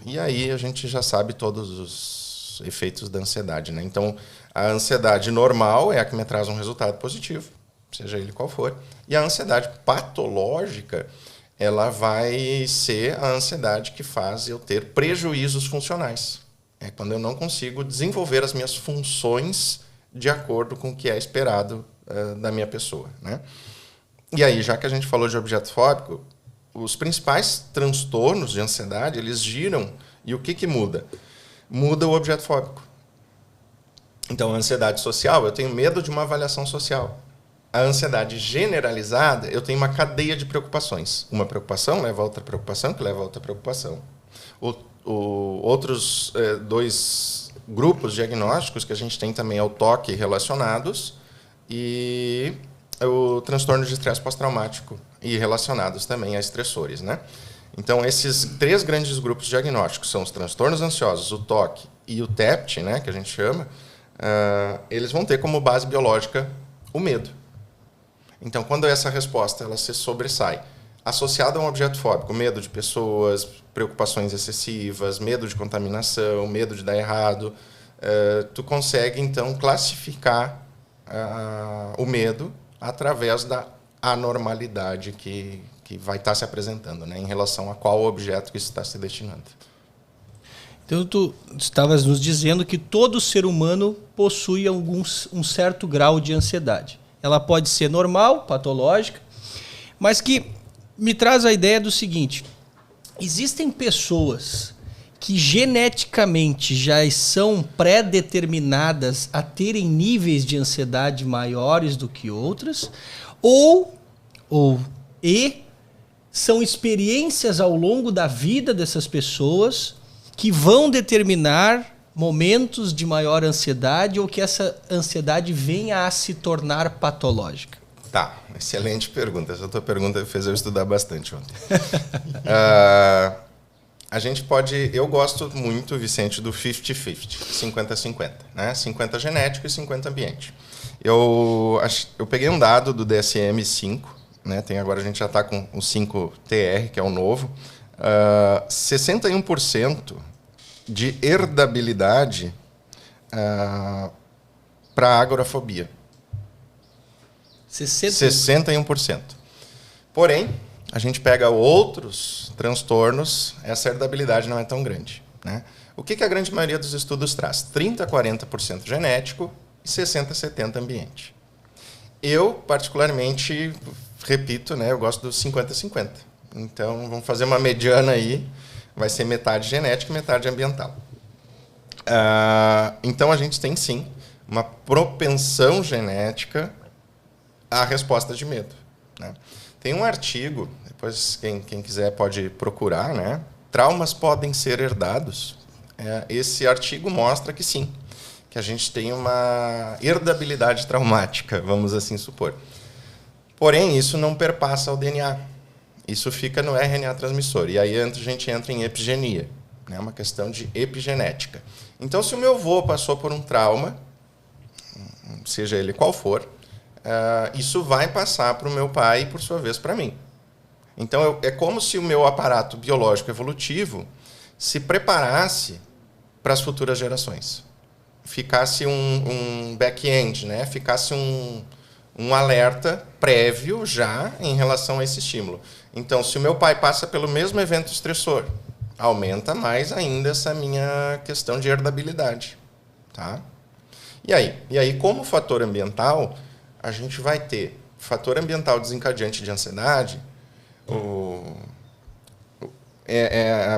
E aí a gente já sabe todos os efeitos da ansiedade, né? Então, a ansiedade normal é a que me traz um resultado positivo, seja ele qual for. E a ansiedade patológica ela vai ser a ansiedade que faz eu ter prejuízos funcionais. É quando eu não consigo desenvolver as minhas funções de acordo com o que é esperado da minha pessoa, né? E aí, já que a gente falou de objeto fóbico, os principais transtornos de ansiedade, eles giram, e o que muda? Muda o objeto fóbico. Então, a ansiedade social, eu tenho medo de uma avaliação social. A ansiedade generalizada, eu tenho uma cadeia de preocupações. Uma preocupação leva a outra preocupação, que leva a outra preocupação. Outros dois grupos diagnósticos que a gente tem também é o TOC relacionados e o transtorno de estresse pós-traumático e relacionados também a estressores, né? Então, esses 3 grandes grupos diagnósticos são os transtornos ansiosos, o TOC e o TEPT, né, que a gente chama, eles vão ter como base biológica o medo. Então, quando essa resposta ela se sobressai, associada a um objeto fóbico, medo de pessoas, preocupações excessivas, medo de contaminação, medo de dar errado, tu consegue, então, classificar o medo através da anormalidade que vai estar se apresentando, né, em relação a qual objeto que isso está se destinando. Então, tu estavas nos dizendo que todo ser humano possui um certo grau de ansiedade. Ela pode ser normal, patológica, mas que me traz a ideia do seguinte: existem pessoas que geneticamente já são pré-determinadas a terem níveis de ansiedade maiores do que outras, ou são experiências ao longo da vida dessas pessoas que vão determinar momentos de maior ansiedade ou que essa ansiedade venha a se tornar patológica? Tá, excelente pergunta. Essa tua pergunta fez eu estudar bastante ontem. A gente pode... Eu gosto muito, Vicente, do 50-50, 50-50, né? 50 genético e 50 ambiente. Eu peguei um dado do DSM-5, né? Agora a gente já está com o 5TR, que é o novo. 61% de herdabilidade para a agorafobia. 61%. Porém, a gente pega outros transtornos, essa herdabilidade não é tão grande, né? O que a grande maioria dos estudos traz? 30% a 40% genético e 60% a 70% ambiente. Eu, particularmente, repito, né, eu gosto dos 50-50. Então, vamos fazer uma mediana aí, vai ser metade genética e metade ambiental. Então, a gente tem, sim, uma propensão genética à resposta de medo, né? Tem um artigo, depois quem quiser pode procurar, né? Traumas podem ser herdados. Esse artigo mostra que sim, que a gente tem uma herdabilidade traumática, vamos assim supor. Porém, isso não perpassa o DNA. Isso fica no RNA transmissor. E aí a gente entra em epigenia, né? Uma questão de epigenética. Então, se o meu avô passou por um trauma, seja ele qual for, isso vai passar para o meu pai e, por sua vez, para mim. Então, é como se o meu aparato biológico evolutivo se preparasse para as futuras gerações. Ficasse um back-end, né? Ficasse um alerta prévio já em relação a esse estímulo. Então, se o meu pai passa pelo mesmo evento estressor, aumenta mais ainda essa minha questão de herdabilidade. Tá? E aí, como fator ambiental, a gente vai ter fator ambiental desencadeante de ansiedade,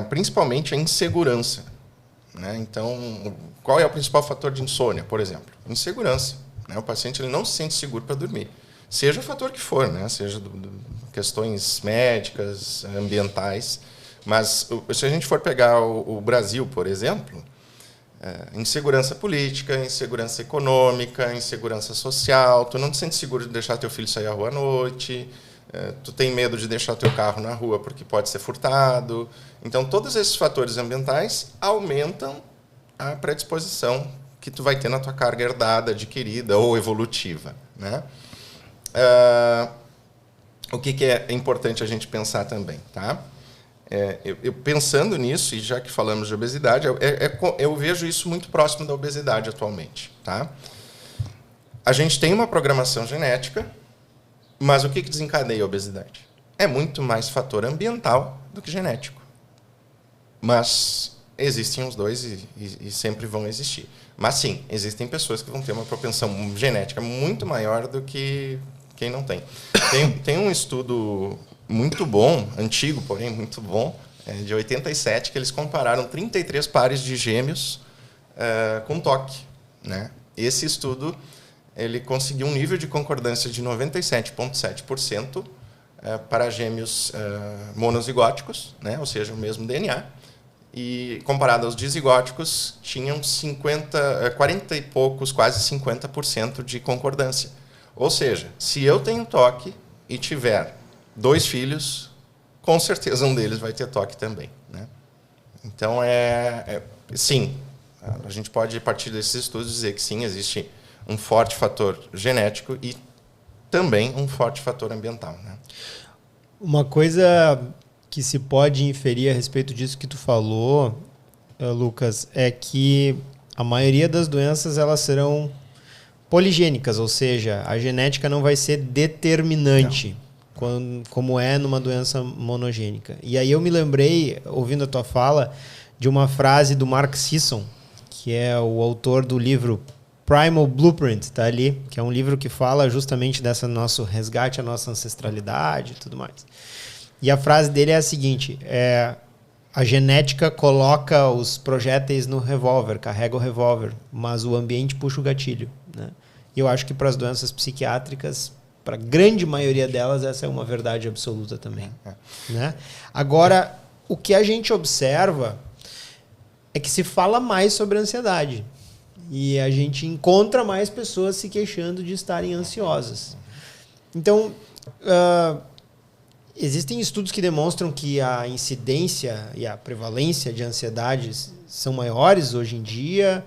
principalmente a insegurança, né? Então, qual é o principal fator de insônia, por exemplo? Insegurança, né? O paciente ele não se sente seguro para dormir. Seja o fator que for, né? Seja questões médicas, ambientais. Mas se a gente for pegar o Brasil, por exemplo, insegurança política, insegurança econômica, insegurança social, tu não te sente seguro de deixar teu filho sair à rua à noite, tu tem medo de deixar teu carro na rua porque pode ser furtado. Então, todos esses fatores ambientais aumentam a predisposição que tu vai ter na tua carga herdada, adquirida ou evolutiva, né? O que é importante a gente pensar também, tá? Eu pensando nisso, e já que falamos de obesidade, eu vejo isso muito próximo da obesidade atualmente, tá? A gente tem uma programação genética, mas o que desencadeia a obesidade? é muito mais fator ambiental do que genético. Mas existem os dois e sempre vão existir. Mas sim, existem pessoas que vão ter uma propensão genética muito maior do que quem não tem. Tem um estudo muito bom, antigo, porém muito bom, de 87, que eles compararam 33 pares de gêmeos com toque, né? Esse estudo ele conseguiu um nível de concordância de 97,7% para gêmeos monozigóticos, né? Ou seja, o mesmo DNA. E comparado aos dizigóticos, tinham 40 e poucos, quase 50% de concordância. Ou seja, se eu tenho toque e tiver 2 filhos, com certeza um deles vai ter toque também, né? Então, sim, a gente pode, a partir desses estudos, dizer que sim, existe um forte fator genético e também um forte fator ambiental, né? Uma coisa que se pode inferir a respeito disso que tu falou, Lucas, é que a maioria das doenças elas serão poligênicas, ou seja, a genética não vai ser determinante, como é numa doença monogênica. E aí eu me lembrei, ouvindo a tua fala, de uma frase do Mark Sisson, que é o autor do livro Primal Blueprint, tá ali, que é um livro que fala justamente dessa nosso resgate à nossa ancestralidade e tudo mais. E a frase dele é a seguinte: a genética coloca os projéteis no revólver, carrega o revólver, mas o ambiente puxa o gatilho, né? E eu acho que para as doenças psiquiátricas, para a grande maioria delas, essa é uma verdade absoluta também, né? Agora, o que a gente observa é que se fala mais sobre ansiedade. E a gente encontra mais pessoas se queixando de estarem ansiosas. Então, existem estudos que demonstram que a incidência e a prevalência de ansiedades são maiores hoje em dia.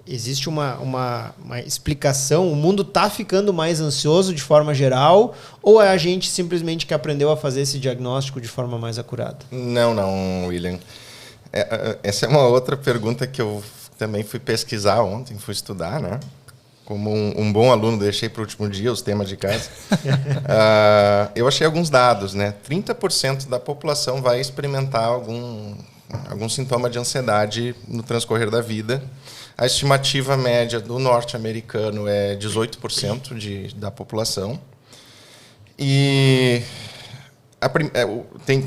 Existe uma explicação? O mundo está ficando mais ansioso de forma geral? Ou é a gente simplesmente que aprendeu a fazer esse diagnóstico de forma mais acurada? Não, William. Essa é uma outra pergunta que eu também fui pesquisar ontem, fui estudar, né? Como um bom aluno, deixei para o último dia os temas de casa. Eu achei alguns dados, né? 30% da população vai experimentar algum sintoma de ansiedade no transcorrer da vida. A estimativa média do norte-americano é 18% da população. E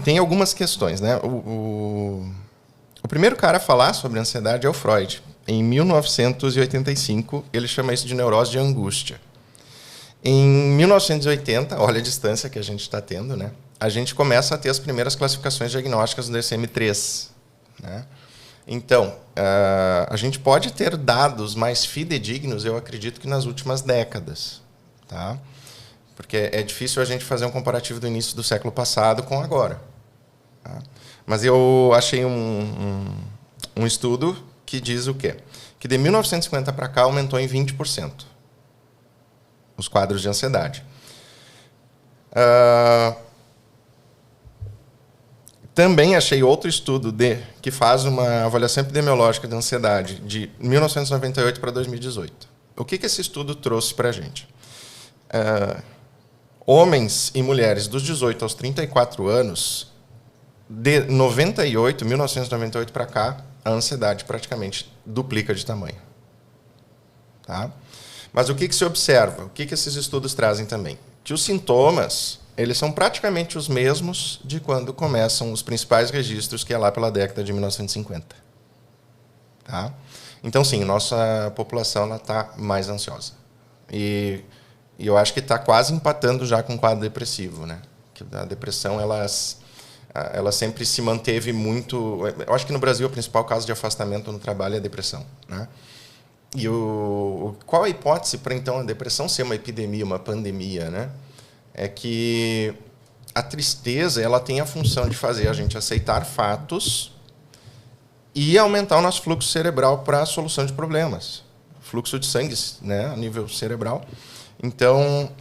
tem algumas questões, né? O primeiro cara a falar sobre ansiedade é o Freud. Em 1985, ele chama isso de neurose de angústia. Em 1980, olha a distância que a gente está tendo, né? A gente começa a ter as primeiras classificações diagnósticas do DSM-3, né? Então, a gente pode ter dados mais fidedignos, eu acredito que nas últimas décadas, tá? Porque é difícil a gente fazer um comparativo do início do século passado com agora, tá? Mas eu achei um estudo que diz o quê? Que de 1950 para cá aumentou em 20% os quadros de ansiedade. Também achei outro estudo que faz uma avaliação epidemiológica de ansiedade de 1998 para 2018. O que esse estudo trouxe para a gente? Homens e mulheres dos 18 aos 34 anos, de 1998 para cá, a ansiedade praticamente duplica de tamanho. Tá? Mas o que se observa? O que esses estudos trazem também? Que os sintomas, eles são praticamente os mesmos de quando começam os principais registros, que é lá pela década de 1950. Tá? Então, sim, nossa população está mais ansiosa. E eu acho que está quase empatando já com o quadro depressivo, né? Que a depressão, ela sempre se manteve muito... Eu acho que no Brasil o principal caso de afastamento no trabalho é a depressão, né? E qual a hipótese para, então, a depressão ser uma epidemia, uma pandemia, né? É que a tristeza ela tem a função de fazer a gente aceitar fatos e aumentar o nosso fluxo cerebral para a solução de problemas. Fluxo de sangue, né, a nível cerebral. Então,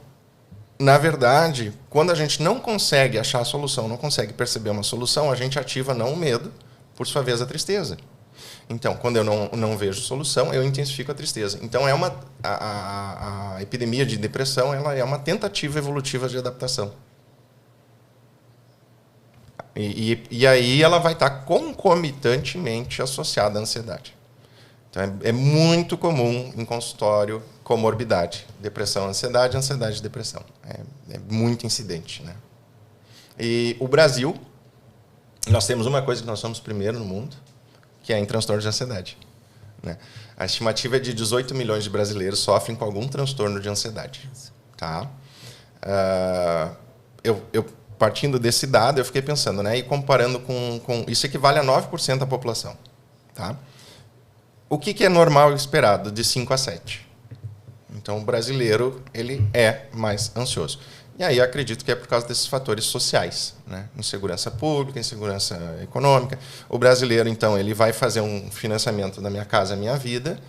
na verdade, quando a gente não consegue achar a solução, não consegue perceber uma solução, a gente ativa não o medo, por sua vez a tristeza. Então, quando eu não vejo solução, eu intensifico a tristeza. Então, a epidemia de depressão ela é uma tentativa evolutiva de adaptação. E aí ela vai estar concomitantemente associada à ansiedade. Então, é muito comum em consultório comorbidade. Depressão, ansiedade, depressão. É muito incidente, né? E o Brasil, nós temos uma coisa que nós somos primeiro no mundo, que é em transtorno de ansiedade, né? A estimativa é de 18 milhões de brasileiros sofrem com algum transtorno de ansiedade. Tá? Partindo desse dado, eu fiquei pensando, né? E comparando com... Isso equivale a 9% da população. Tá? O que é normal e esperado? De 5 a 7. Então, o brasileiro ele é mais ansioso. E aí, acredito que é por causa desses fatores sociais, né? Insegurança pública, insegurança econômica. O brasileiro, então, ele vai fazer um financiamento da Minha Casa Minha Vida.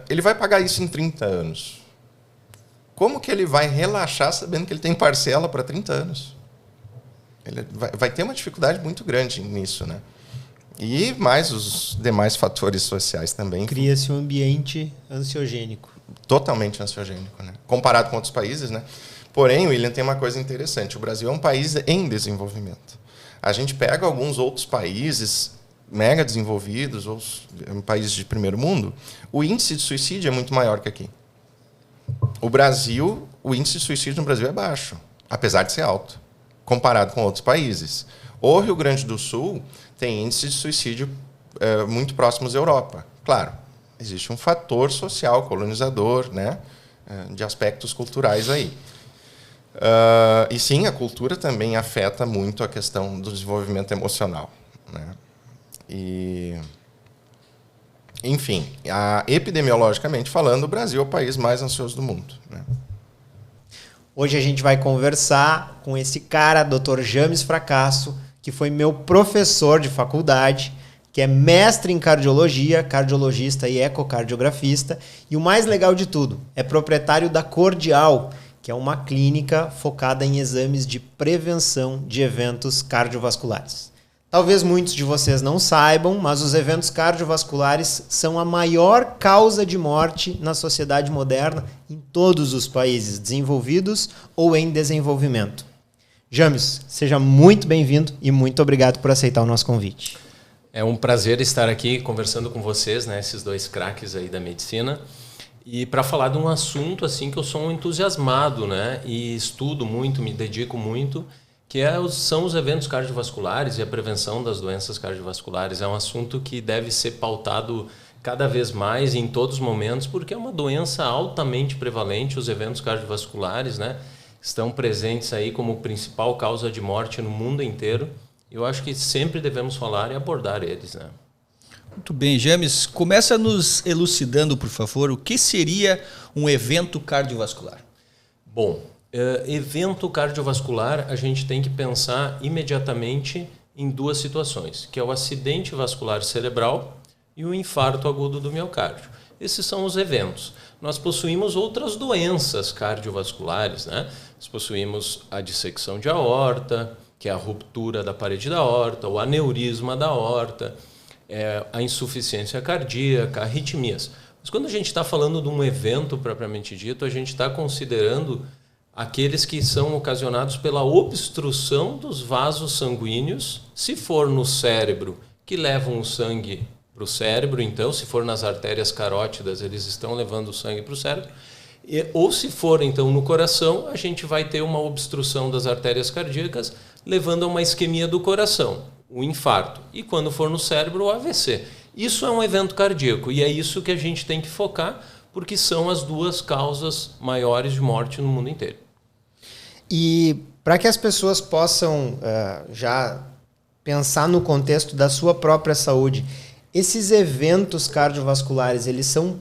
Ele vai pagar isso em 30 anos. Como que ele vai relaxar sabendo que ele tem parcela para 30 anos? Ele vai ter uma dificuldade muito grande nisso, né? E mais os demais fatores sociais também. Cria-se um ambiente ansiogênico. Totalmente ansiogênico, né? Comparado com outros países, né? Porém, William, tem uma coisa interessante. O Brasil é um país em desenvolvimento. A gente pega alguns outros países mega desenvolvidos, ou países de primeiro mundo, o índice de suicídio é muito maior que aqui. O índice de suicídio no Brasil é baixo, apesar de ser alto, comparado com outros países. O Rio Grande do Sul tem índice de suicídio muito próximos à Europa. Claro, existe um fator social, colonizador, né, de aspectos culturais aí. E sim, a cultura também afeta muito a questão do desenvolvimento emocional, né? Enfim, epidemiologicamente falando, o Brasil é o país mais ansioso do mundo, né? Hoje a gente vai conversar com esse cara, Dr. James Fracasso, que foi meu professor de faculdade, que é mestre em cardiologia, cardiologista e ecocardiografista, e o mais legal de tudo, é proprietário da Cordial, que é uma clínica focada em exames de prevenção de eventos cardiovasculares. Talvez muitos de vocês não saibam, mas os eventos cardiovasculares são a maior causa de morte na sociedade moderna em todos os países desenvolvidos ou em desenvolvimento. James, seja muito bem-vindo e muito obrigado por aceitar o nosso convite. É um prazer estar aqui conversando com vocês, né, esses dois craques aí da medicina. E para falar de um assunto assim que eu sou um entusiasmado, né, e estudo muito, me dedico muito, que são os eventos cardiovasculares e a prevenção das doenças cardiovasculares. É um assunto que deve ser pautado cada vez mais em todos os momentos, porque é uma doença altamente prevalente. Os eventos cardiovasculares, né, estão presentes aí como principal causa de morte no mundo inteiro. Eu acho que sempre devemos falar e abordar eles, né? Muito bem, James, começa nos elucidando, por favor, o que seria um evento cardiovascular? Bom, evento cardiovascular, a gente tem que pensar imediatamente em duas situações, que é o acidente vascular cerebral e o infarto agudo do miocárdio. Esses são os eventos. Nós possuímos outras doenças cardiovasculares, né? Nós possuímos a dissecção de aorta, que é a ruptura da parede da aorta, o aneurisma da aorta, a insuficiência cardíaca, arritmias. Mas quando a gente está falando de um evento propriamente dito, a gente está considerando aqueles que são ocasionados pela obstrução dos vasos sanguíneos, se for no cérebro, que levam o sangue para o cérebro, então, se for nas artérias carótidas, eles estão levando o sangue para o cérebro, ou se for, então, no coração, a gente vai ter uma obstrução das artérias cardíacas, levando a uma isquemia do coração, o infarto, e quando for no cérebro, o AVC. Isso é um evento cardíaco, e é isso que a gente tem que focar, porque são as duas causas maiores de morte no mundo inteiro. E para que as pessoas possam já pensar no contexto da sua própria saúde, esses eventos cardiovasculares, eles são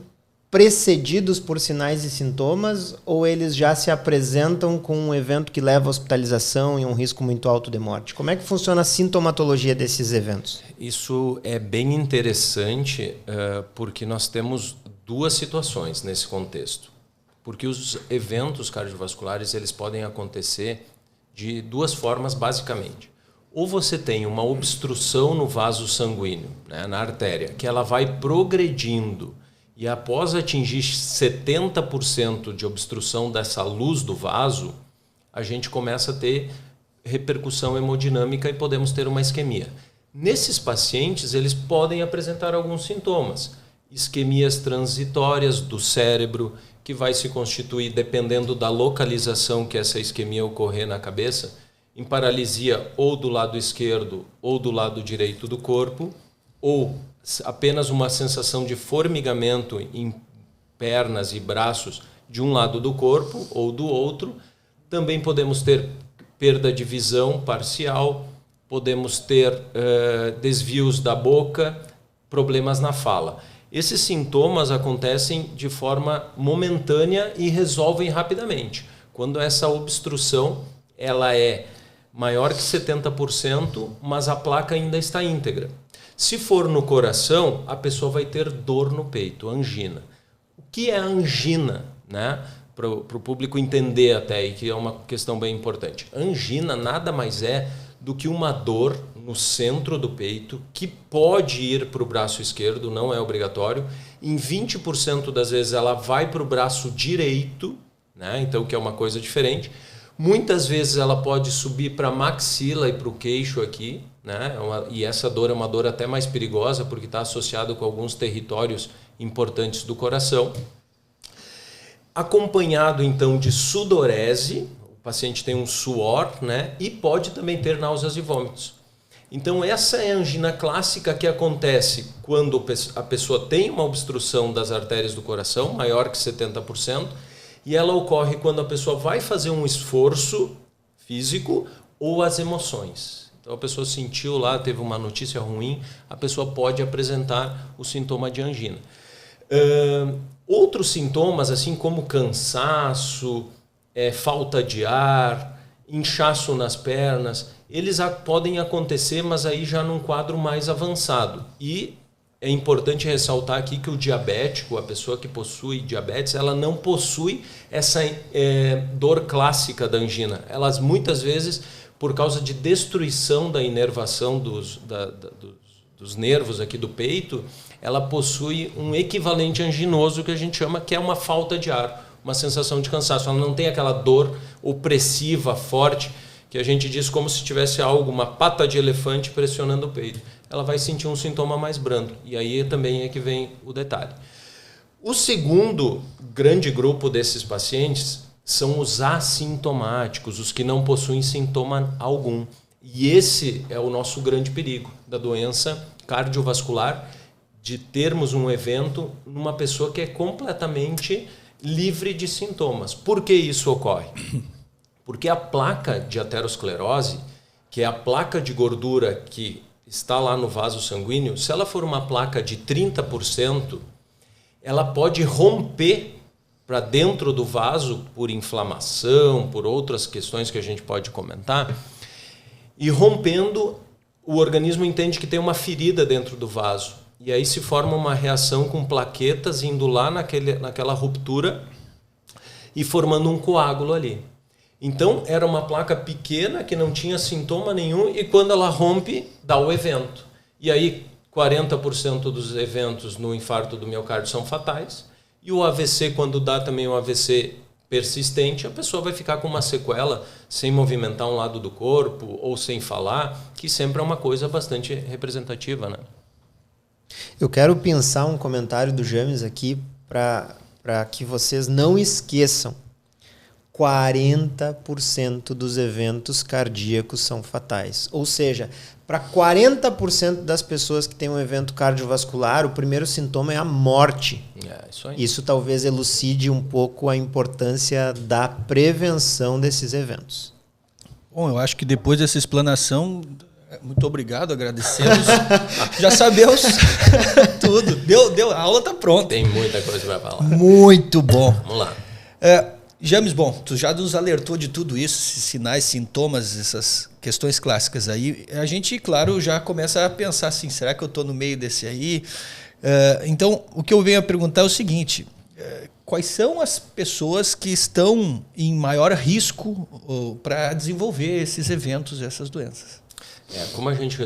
precedidos por sinais e sintomas ou eles já se apresentam com um evento que leva à hospitalização e um risco muito alto de morte? Como é que funciona a sintomatologia desses eventos? Isso é bem interessante porque nós temos duas situações nesse contexto. Porque os eventos cardiovasculares eles podem acontecer de duas formas basicamente. Ou você tem uma obstrução no vaso sanguíneo, né, na artéria, que ela vai progredindo e após atingir 70% de obstrução dessa luz do vaso, a gente começa a ter repercussão hemodinâmica e podemos ter uma isquemia. Nesses pacientes, eles podem apresentar alguns sintomas. Isquemias transitórias do cérebro, que vai se constituir, dependendo da localização que essa isquemia ocorrer na cabeça, em paralisia ou do lado esquerdo ou do lado direito do corpo, ou apenas uma sensação de formigamento em pernas e braços de um lado do corpo ou do outro. Também podemos ter perda de visão parcial, podemos ter desvios da boca, problemas na fala. Esses sintomas acontecem de forma momentânea e resolvem rapidamente. Quando essa obstrução ela é maior que 70%, mas a placa ainda está íntegra. Se for no coração, a pessoa vai ter dor no peito, angina. O que é angina, né? Para o público entender até, e que é uma questão bem importante. Angina nada mais é do que uma dor no centro do peito que pode ir para o braço esquerdo, não é obrigatório. Em 20% das vezes ela vai para o braço direito, né? Então que é uma coisa diferente. Muitas vezes ela pode subir para a maxila e para o queixo aqui, né? E essa dor é uma dor até mais perigosa porque está associada com alguns territórios importantes do coração. Acompanhado então de sudorese, o paciente tem um suor, né? E pode também ter náuseas e vômitos. Então essa é a angina clássica que acontece quando a pessoa tem uma obstrução das artérias do coração, maior que 70%, e ela ocorre quando a pessoa vai fazer um esforço físico ou as emoções. Então a pessoa sentiu lá, teve uma notícia ruim, a pessoa pode apresentar o sintoma de angina. Outros sintomas, assim como cansaço, falta de ar, inchaço nas pernas, eles podem acontecer, mas aí já num quadro mais avançado. E é importante ressaltar aqui que o diabético, a pessoa que possui diabetes, ela não possui essa dor clássica da angina. Elas muitas vezes, por causa de destruição da inervação dos nervos aqui do peito, ela possui um equivalente anginoso que a gente chama que é uma falta de ar, uma sensação de cansaço. Ela não tem aquela dor opressiva, forte, que a gente diz como se tivesse algo, uma pata de elefante pressionando o peito. Ela vai sentir um sintoma mais brando. E aí também é que vem o detalhe. O segundo grande grupo desses pacientes são os assintomáticos, os que não possuem sintoma algum. E esse é o nosso grande perigo da doença cardiovascular, de termos um evento numa pessoa que é completamente livre de sintomas. Por que isso ocorre? Porque a placa de aterosclerose, que é a placa de gordura que está lá no vaso sanguíneo, se ela for uma placa de 30%, ela pode romper para dentro do vaso por inflamação, por outras questões que a gente pode comentar, e rompendo, o organismo entende que tem uma ferida dentro do vaso. E aí se forma uma reação com plaquetas indo lá naquela ruptura e formando um coágulo ali. Então, era uma placa pequena que não tinha sintoma nenhum e quando ela rompe, dá o evento. E aí, 40% dos eventos no infarto do miocárdio são fatais. E o AVC, quando dá também um AVC persistente, a pessoa vai ficar com uma sequela sem movimentar um lado do corpo ou sem falar, que sempre é uma coisa bastante representativa, né? Eu quero pensar um comentário do James aqui para que vocês não esqueçam. 40% dos eventos cardíacos são fatais. Ou seja, para 40% das pessoas que têm um evento cardiovascular, o primeiro sintoma é a morte. Isso aí. Isso talvez elucide um pouco a importância da prevenção desses eventos. Bom, eu acho que depois dessa explanação, muito obrigado, agradecemos. Já sabemos tudo. A aula está pronta. Tem muita coisa para falar. Muito bom. Vamos lá. James, bom, tu já nos alertou de tudo isso, sinais, sintomas, essas questões clássicas aí. A gente, claro, já começa a pensar assim, será que eu estou no meio desse aí? Então, o que eu venho a perguntar é o seguinte, quais são as pessoas que estão em maior risco para desenvolver esses eventos, essas doenças? Como a gente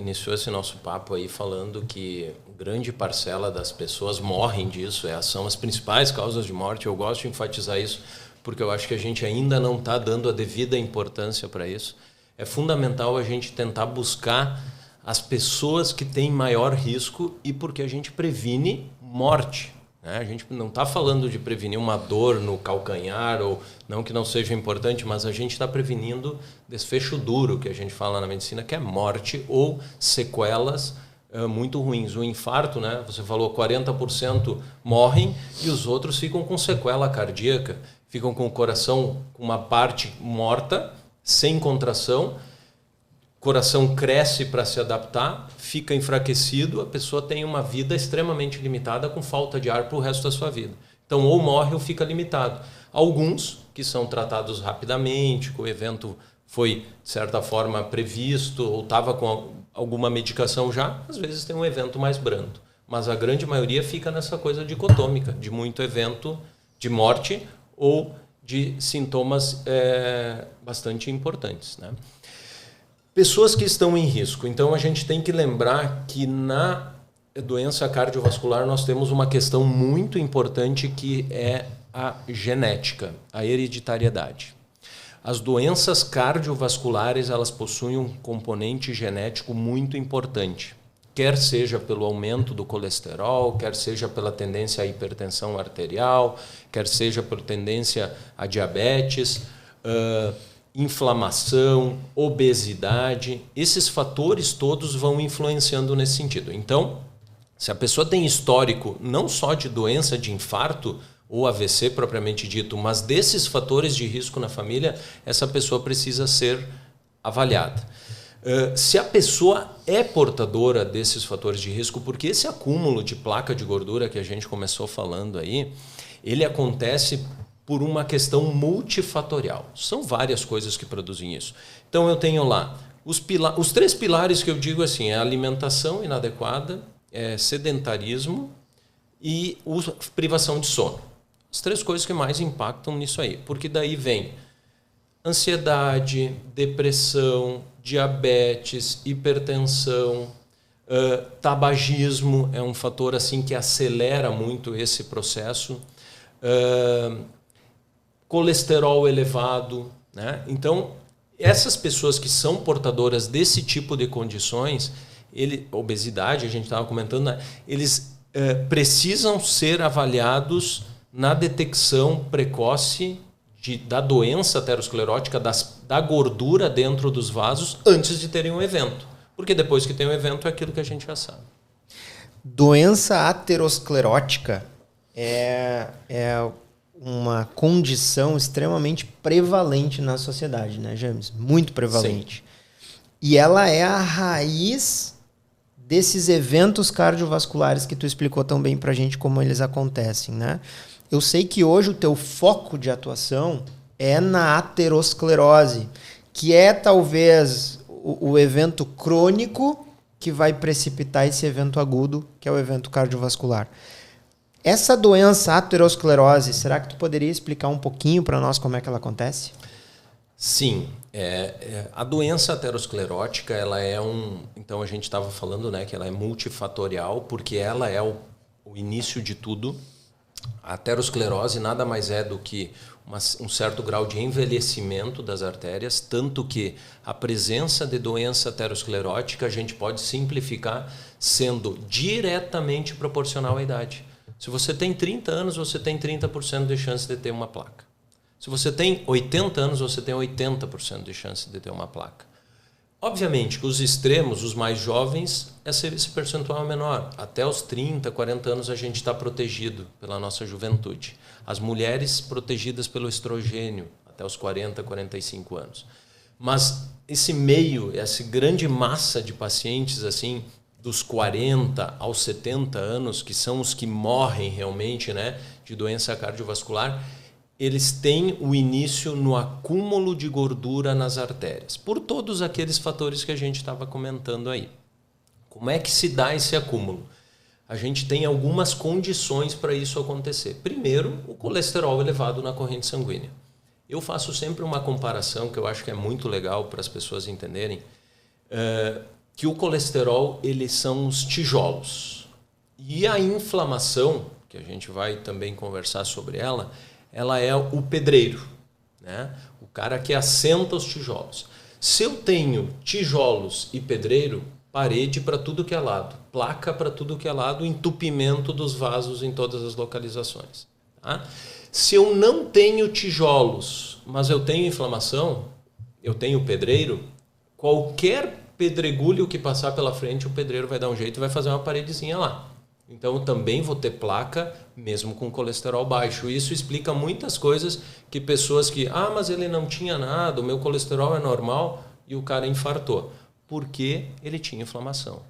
iniciou esse nosso papo aí falando que grande parcela das pessoas morrem disso, são as principais causas de morte, eu gosto de enfatizar isso, porque eu acho que a gente ainda não está dando a devida importância para isso. É fundamental a gente tentar buscar as pessoas que têm maior risco e porque a gente previne morte. Né? A gente não está falando de prevenir uma dor no calcanhar, ou não que não seja importante, mas a gente está prevenindo desfecho duro, que a gente fala na medicina, que é morte ou sequelas muito ruins. O infarto, né? Você falou 40% morrem e os outros ficam com sequela cardíaca, ficam com o coração com uma parte morta, sem contração, coração cresce para se adaptar, fica enfraquecido, a pessoa tem uma vida extremamente limitada com falta de ar para o resto da sua vida. Então, ou morre ou fica limitado. Alguns que são tratados rapidamente, que o evento foi, de certa forma, previsto ou estava com alguma medicação já, às vezes tem um evento mais brando. Mas a grande maioria fica nessa coisa dicotômica, de muito evento de morte ou de sintomas bastante importantes, né? Pessoas que estão em risco. Então, a gente tem que lembrar que na doença cardiovascular nós temos uma questão muito importante que é a genética, a hereditariedade. As doenças cardiovasculares, elas possuem um componente genético muito importante, quer seja pelo aumento do colesterol, quer seja pela tendência à hipertensão arterial, quer seja por tendência a diabetes, inflamação, obesidade. Esses fatores todos vão influenciando nesse sentido. Então, se a pessoa tem histórico não só de doença de infarto, ou AVC propriamente dito, mas desses fatores de risco na família, essa pessoa precisa ser avaliada. Se a pessoa é portadora desses fatores de risco, porque esse acúmulo de placa de gordura que a gente começou falando aí, ele acontece por uma questão multifatorial. São várias coisas que produzem isso. Então eu tenho lá os 3 pilares que eu digo assim, é alimentação inadequada, sedentarismo e privação de sono. As 3 coisas que mais impactam nisso aí, porque daí vem ansiedade, depressão, diabetes, hipertensão, tabagismo é um fator assim que acelera muito esse processo, colesterol elevado, né? Então, essas pessoas que são portadoras desse tipo de condições, obesidade, a gente estava comentando, né? Eles precisam ser avaliados na detecção precoce da doença aterosclerótica, da gordura dentro dos vasos, antes de terem um evento. Porque depois que tem um evento, é aquilo que a gente já sabe. Doença aterosclerótica é uma condição extremamente prevalente na sociedade, né, James? Muito prevalente. Sim. E ela é a raiz desses eventos cardiovasculares que tu explicou tão bem pra gente como eles acontecem, né? Eu sei que hoje o teu foco de atuação é na aterosclerose, que é talvez o evento crônico que vai precipitar esse evento agudo, que é o evento cardiovascular. Essa doença aterosclerose, será que tu poderia explicar um pouquinho para nós como é que ela acontece? Sim. A doença aterosclerótica, ela é então a gente estava falando, né, que ela é multifatorial, porque ela é o início de tudo. A aterosclerose nada mais é do que um certo grau de envelhecimento das artérias, tanto que a presença de doença aterosclerótica a gente pode simplificar sendo diretamente proporcional à idade. Se você tem 30 anos, você tem 30% de chance de ter uma placa. Se você tem 80 anos, você tem 80% de chance de ter uma placa. Obviamente que os extremos, os mais jovens, esse percentual é menor. Até os 30, 40 anos a gente está protegido pela nossa juventude. As mulheres protegidas pelo estrogênio, até os 40, 45 anos. Mas essa grande massa de pacientes assim, dos 40 aos 70 anos, que são os que morrem realmente, né, de doença cardiovascular, eles têm o início no acúmulo de gordura nas artérias, por todos aqueles fatores que a gente estava comentando aí. Como é que se dá esse acúmulo? A gente tem algumas condições para isso acontecer. Primeiro, o colesterol elevado na corrente sanguínea. Eu faço sempre uma comparação que eu acho que é muito legal para as pessoas entenderem, que o colesterol, eles são os tijolos. E a inflamação, que a gente vai também conversar sobre ela é o pedreiro, né? O cara que assenta os tijolos. Se eu tenho tijolos e pedreiro, parede para tudo que é lado, placa para tudo que é lado, entupimento dos vasos em todas as localizações. Tá? Se eu não tenho tijolos, mas eu tenho inflamação, eu tenho pedreiro, qualquer pedregulho que passar pela frente, o pedreiro vai dar um jeito e vai fazer uma paredezinha lá. Então, eu também vou ter placa, mesmo com colesterol baixo. Isso explica muitas coisas que pessoas que... mas ele não tinha nada, o meu colesterol é normal, e o cara infartou. Porque ele tinha inflamação.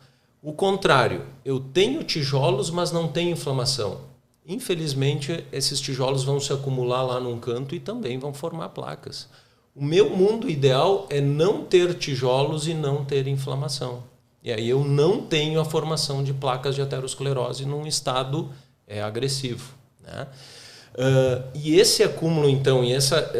O contrário, eu tenho tijolos, mas não tenho inflamação. Infelizmente, esses tijolos vão se acumular lá num canto e também vão formar placas. O meu mundo ideal é não ter tijolos e não ter inflamação. E aí eu não tenho a formação de placas de aterosclerose num estado agressivo. Né? E esse acúmulo, então, e essa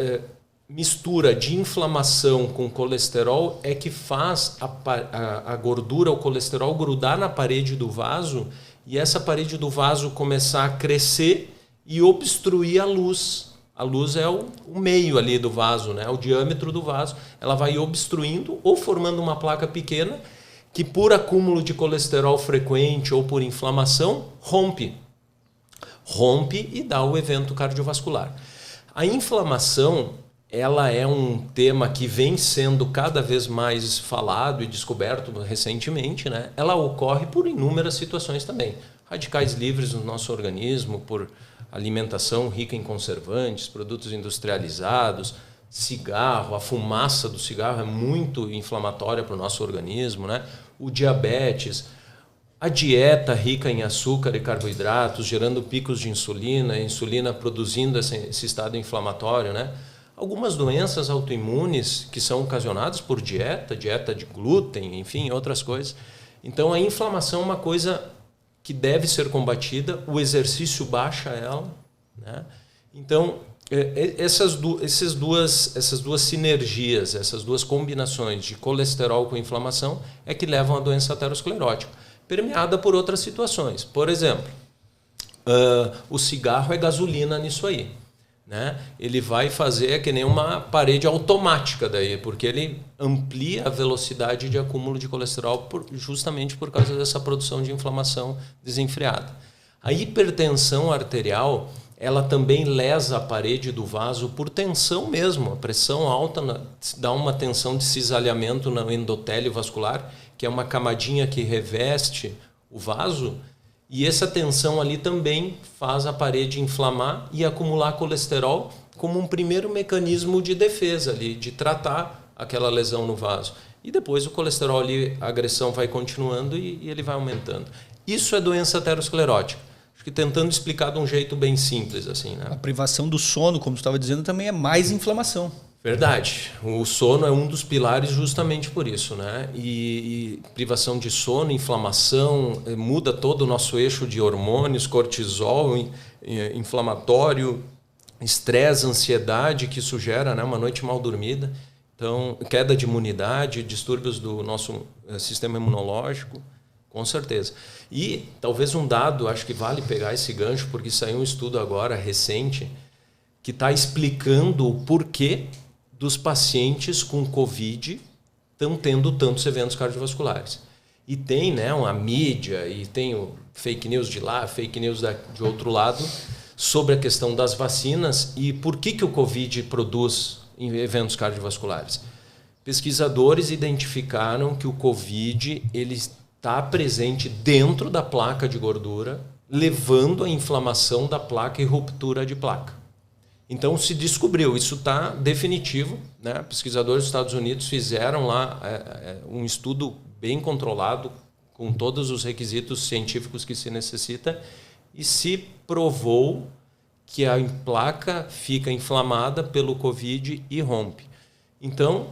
mistura de inflamação com colesterol é que faz a gordura, o colesterol grudar na parede do vaso e essa parede do vaso começar a crescer e obstruir a luz. A luz é o meio ali do vaso, né? O diâmetro do vaso. Ela vai obstruindo ou formando uma placa pequena que por acúmulo de colesterol frequente ou por inflamação, rompe e dá o evento cardiovascular. A inflamação, ela é um tema que vem sendo cada vez mais falado e descoberto recentemente, né? Ela ocorre por inúmeras situações também. Radicais livres no nosso organismo, por alimentação rica em conservantes, produtos industrializados, cigarro, a fumaça do cigarro é muito inflamatória para o nosso organismo, né? O diabetes, a dieta rica em açúcar e carboidratos, gerando picos de insulina, a insulina produzindo esse estado inflamatório, né? Algumas doenças autoimunes que são ocasionadas por dieta de glúten, enfim, outras coisas. Então, a inflamação é uma coisa que deve ser combatida, o exercício baixa ela, né? Então, essas duas sinergias, essas duas combinações de colesterol com inflamação é que levam à doença aterosclerótica, permeada por outras situações. Por exemplo, o cigarro é gasolina nisso aí, né? Ele vai fazer que nem uma parede automática daí, porque ele amplia a velocidade de acúmulo de colesterol justamente por causa dessa produção de inflamação desenfreada. A hipertensão arterial, ela também lesa a parede do vaso por tensão mesmo. A pressão alta dá uma tensão de cisalhamento no endotélio vascular, que é uma camadinha que reveste o vaso, e essa tensão ali também faz a parede inflamar e acumular colesterol como um primeiro mecanismo de defesa ali, de tratar aquela lesão no vaso. E depois o colesterol ali, a agressão vai continuando e ele vai aumentando. Isso é doença aterosclerótica. Acho que tentando explicar de um jeito bem simples, assim, né? A privação do sono, como você estava dizendo, também é mais inflamação. Verdade. O sono é um dos pilares justamente por isso, né? E privação de sono, inflamação, muda todo o nosso eixo de hormônios, cortisol, inflamatório, estresse, ansiedade, que isso gera, né? Uma noite mal dormida. Então, queda de imunidade, distúrbios do nosso sistema imunológico, com certeza. E talvez um dado, acho que vale pegar esse gancho, porque saiu um estudo agora recente que está explicando o porquê dos pacientes com Covid estão tendo tantos eventos cardiovasculares. E tem, né, uma mídia, e tem o fake news de lá, fake news de outro lado, sobre a questão das vacinas e por que o Covid produz eventos cardiovasculares. Pesquisadores identificaram que o Covid ele está presente dentro da placa de gordura, levando à inflamação da placa e ruptura de placa. Então se descobriu, isso está definitivo, né? Pesquisadores dos Estados Unidos fizeram lá um estudo bem controlado, com todos os requisitos científicos que se necessita, e se provou que a placa fica inflamada pelo Covid e rompe. Então,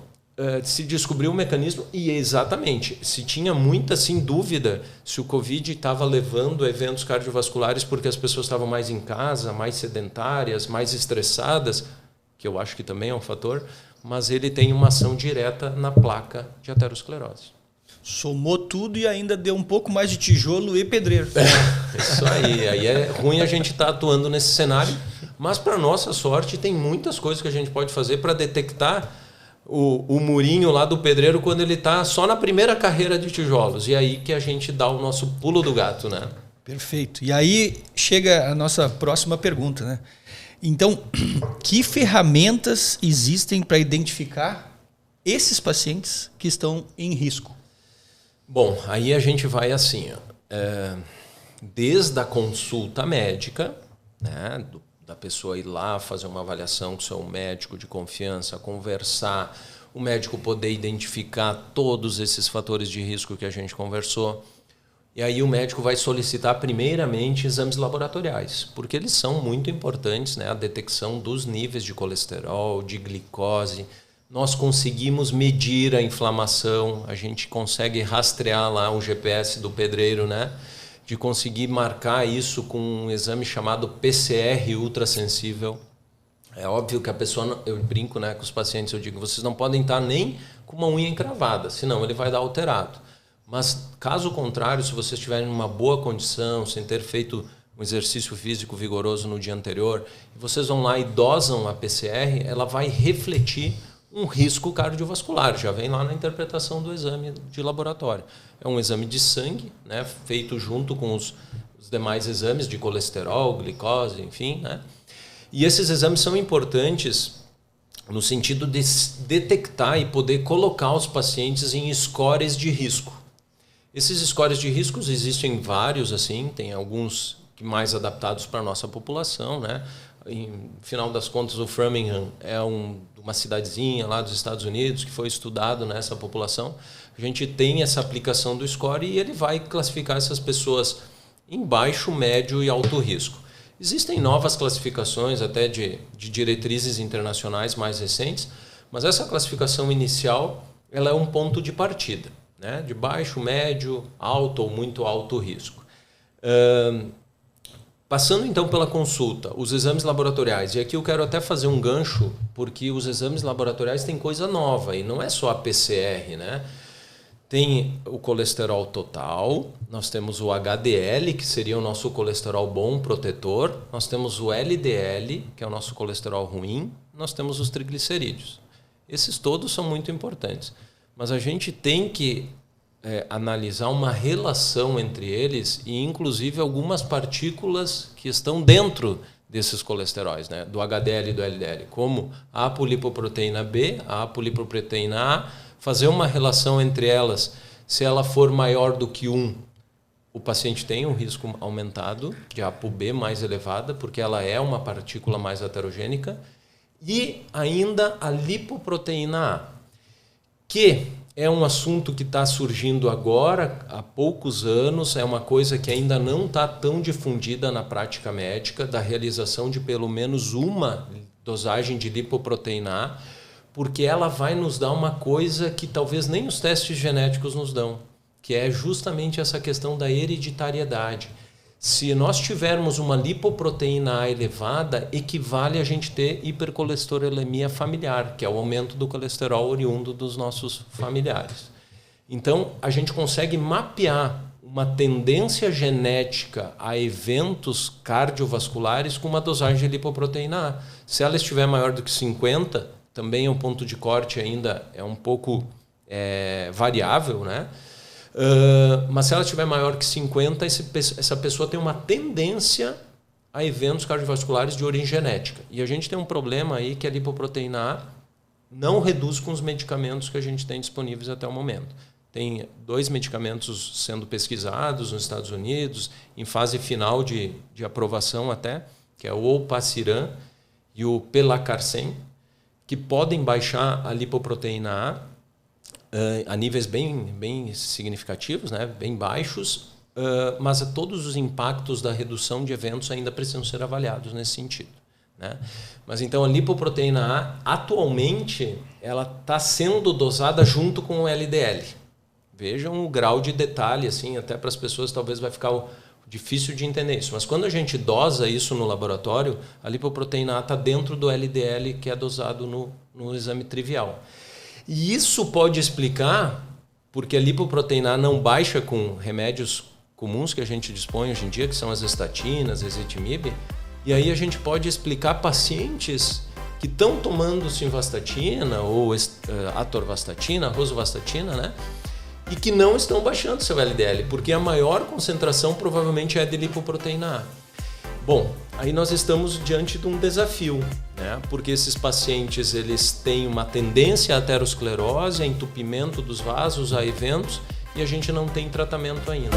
se descobriu o mecanismo e exatamente, se tinha muita assim, dúvida se o Covid estava levando a eventos cardiovasculares porque as pessoas estavam mais em casa, mais sedentárias, mais estressadas, que eu acho que também é um fator, mas ele tem uma ação direta na placa de aterosclerose. Somou tudo e ainda deu um pouco mais de tijolo e pedreiro. Isso aí. Aí é ruim a gente estar atuando nesse cenário, mas para nossa sorte tem muitas coisas que a gente pode fazer para detectar o murinho lá do pedreiro quando ele está só na primeira carreira de tijolos. E aí que a gente dá o nosso pulo do gato, né? Perfeito. E aí chega a nossa próxima pergunta, né? Então, que ferramentas existem para identificar esses pacientes que estão em risco? Bom, aí a gente vai assim, desde a consulta médica, né, da pessoa ir lá fazer uma avaliação com o seu médico de confiança, conversar, o médico poder identificar todos esses fatores de risco que a gente conversou. E aí o médico vai solicitar primeiramente exames laboratoriais, porque eles são muito importantes, né? A detecção dos níveis de colesterol, de glicose. Nós conseguimos medir a inflamação, a gente consegue rastrear lá o GPS do pedreiro, né? De conseguir marcar isso com um exame chamado PCR ultrassensível. É óbvio que a pessoa, eu brinco, né, com os pacientes, eu digo, vocês não podem estar nem com uma unha encravada, senão ele vai dar alterado. Mas, caso contrário, se vocês estiverem em uma boa condição, sem ter feito um exercício físico vigoroso no dia anterior, vocês vão lá e dosam a PCR, ela vai refletir um risco cardiovascular. Já vem lá na interpretação do exame de laboratório. É um exame de sangue, né, feito junto com os demais exames de colesterol, glicose, enfim, né? E esses exames são importantes no sentido de detectar e poder colocar os pacientes em scores de risco. Esses scores de riscos existem vários, assim, tem alguns mais adaptados para a nossa população, né? Em final das contas, o Framingham é uma cidadezinha lá dos Estados Unidos que foi estudado nessa população. A gente tem essa aplicação do score e ele vai classificar essas pessoas em baixo, médio e alto risco. Existem novas classificações até de diretrizes internacionais mais recentes, mas essa classificação inicial ela é um ponto de partida, né? De baixo, médio, alto ou muito alto risco. Passando então pela consulta, os exames laboratoriais, e aqui eu quero até fazer um gancho, porque os exames laboratoriais têm coisa nova, e não é só a PCR, né? Tem o colesterol total, nós temos o HDL, que seria o nosso colesterol bom protetor, nós temos o LDL, que é o nosso colesterol ruim, nós temos os triglicerídeos. Esses todos são muito importantes, mas a gente tem que analisar uma relação entre eles e inclusive algumas partículas que estão dentro desses colesteróis, né? Do HDL e do LDL, como a apolipoproteína B, a apolipoproteína A, fazer uma relação entre elas. Se ela for maior do que 1, o paciente tem um risco aumentado de ApoB mais elevada, porque ela é uma partícula mais heterogênica. E ainda a lipoproteína A, que é um assunto que está surgindo agora, há poucos anos, é uma coisa que ainda não está tão difundida na prática médica, da realização de pelo menos uma dosagem de lipoproteína A, porque ela vai nos dar uma coisa que talvez nem os testes genéticos nos dão, que é justamente essa questão da hereditariedade. Se nós tivermos uma lipoproteína A elevada, equivale a gente ter hipercolesterolemia familiar, que é o aumento do colesterol oriundo dos nossos familiares. Então, a gente consegue mapear uma tendência genética a eventos cardiovasculares com uma dosagem de lipoproteína A. Se ela estiver maior do que 50, também é um ponto de corte ainda é um pouco variável, né? Mas se ela estiver maior que 50, essa pessoa tem uma tendência a eventos cardiovasculares de origem genética. E a gente tem um problema aí que a lipoproteína A não reduz com os medicamentos que a gente tem disponíveis até o momento. Tem 2 medicamentos sendo pesquisados nos Estados Unidos, em fase final de aprovação até, que é o Olpasiran e o Pelacarsen, que podem baixar a lipoproteína A níveis bem significativos, né? Bem baixos, mas todos os impactos da redução de eventos ainda precisam ser avaliados nesse sentido, né? Mas então a lipoproteína A, atualmente, ela está sendo dosada junto com o LDL. Vejam o grau de detalhe, assim, até para as pessoas talvez vai ficar difícil de entender isso. Mas quando a gente dosa isso no laboratório, a lipoproteína A está dentro do LDL que é dosado no exame trivial. E isso pode explicar porque a lipoproteína A não baixa com remédios comuns que a gente dispõe hoje em dia, que são as estatinas, ezetimibe, e aí a gente pode explicar pacientes que estão tomando simvastatina ou atorvastatina, rosuvastatina, né? E que não estão baixando seu LDL, porque a maior concentração provavelmente é de lipoproteína A. Bom, aí nós estamos diante de um desafio, né? Porque esses pacientes eles têm uma tendência à aterosclerose, a entupimento dos vasos, a eventos, e a gente não tem tratamento ainda.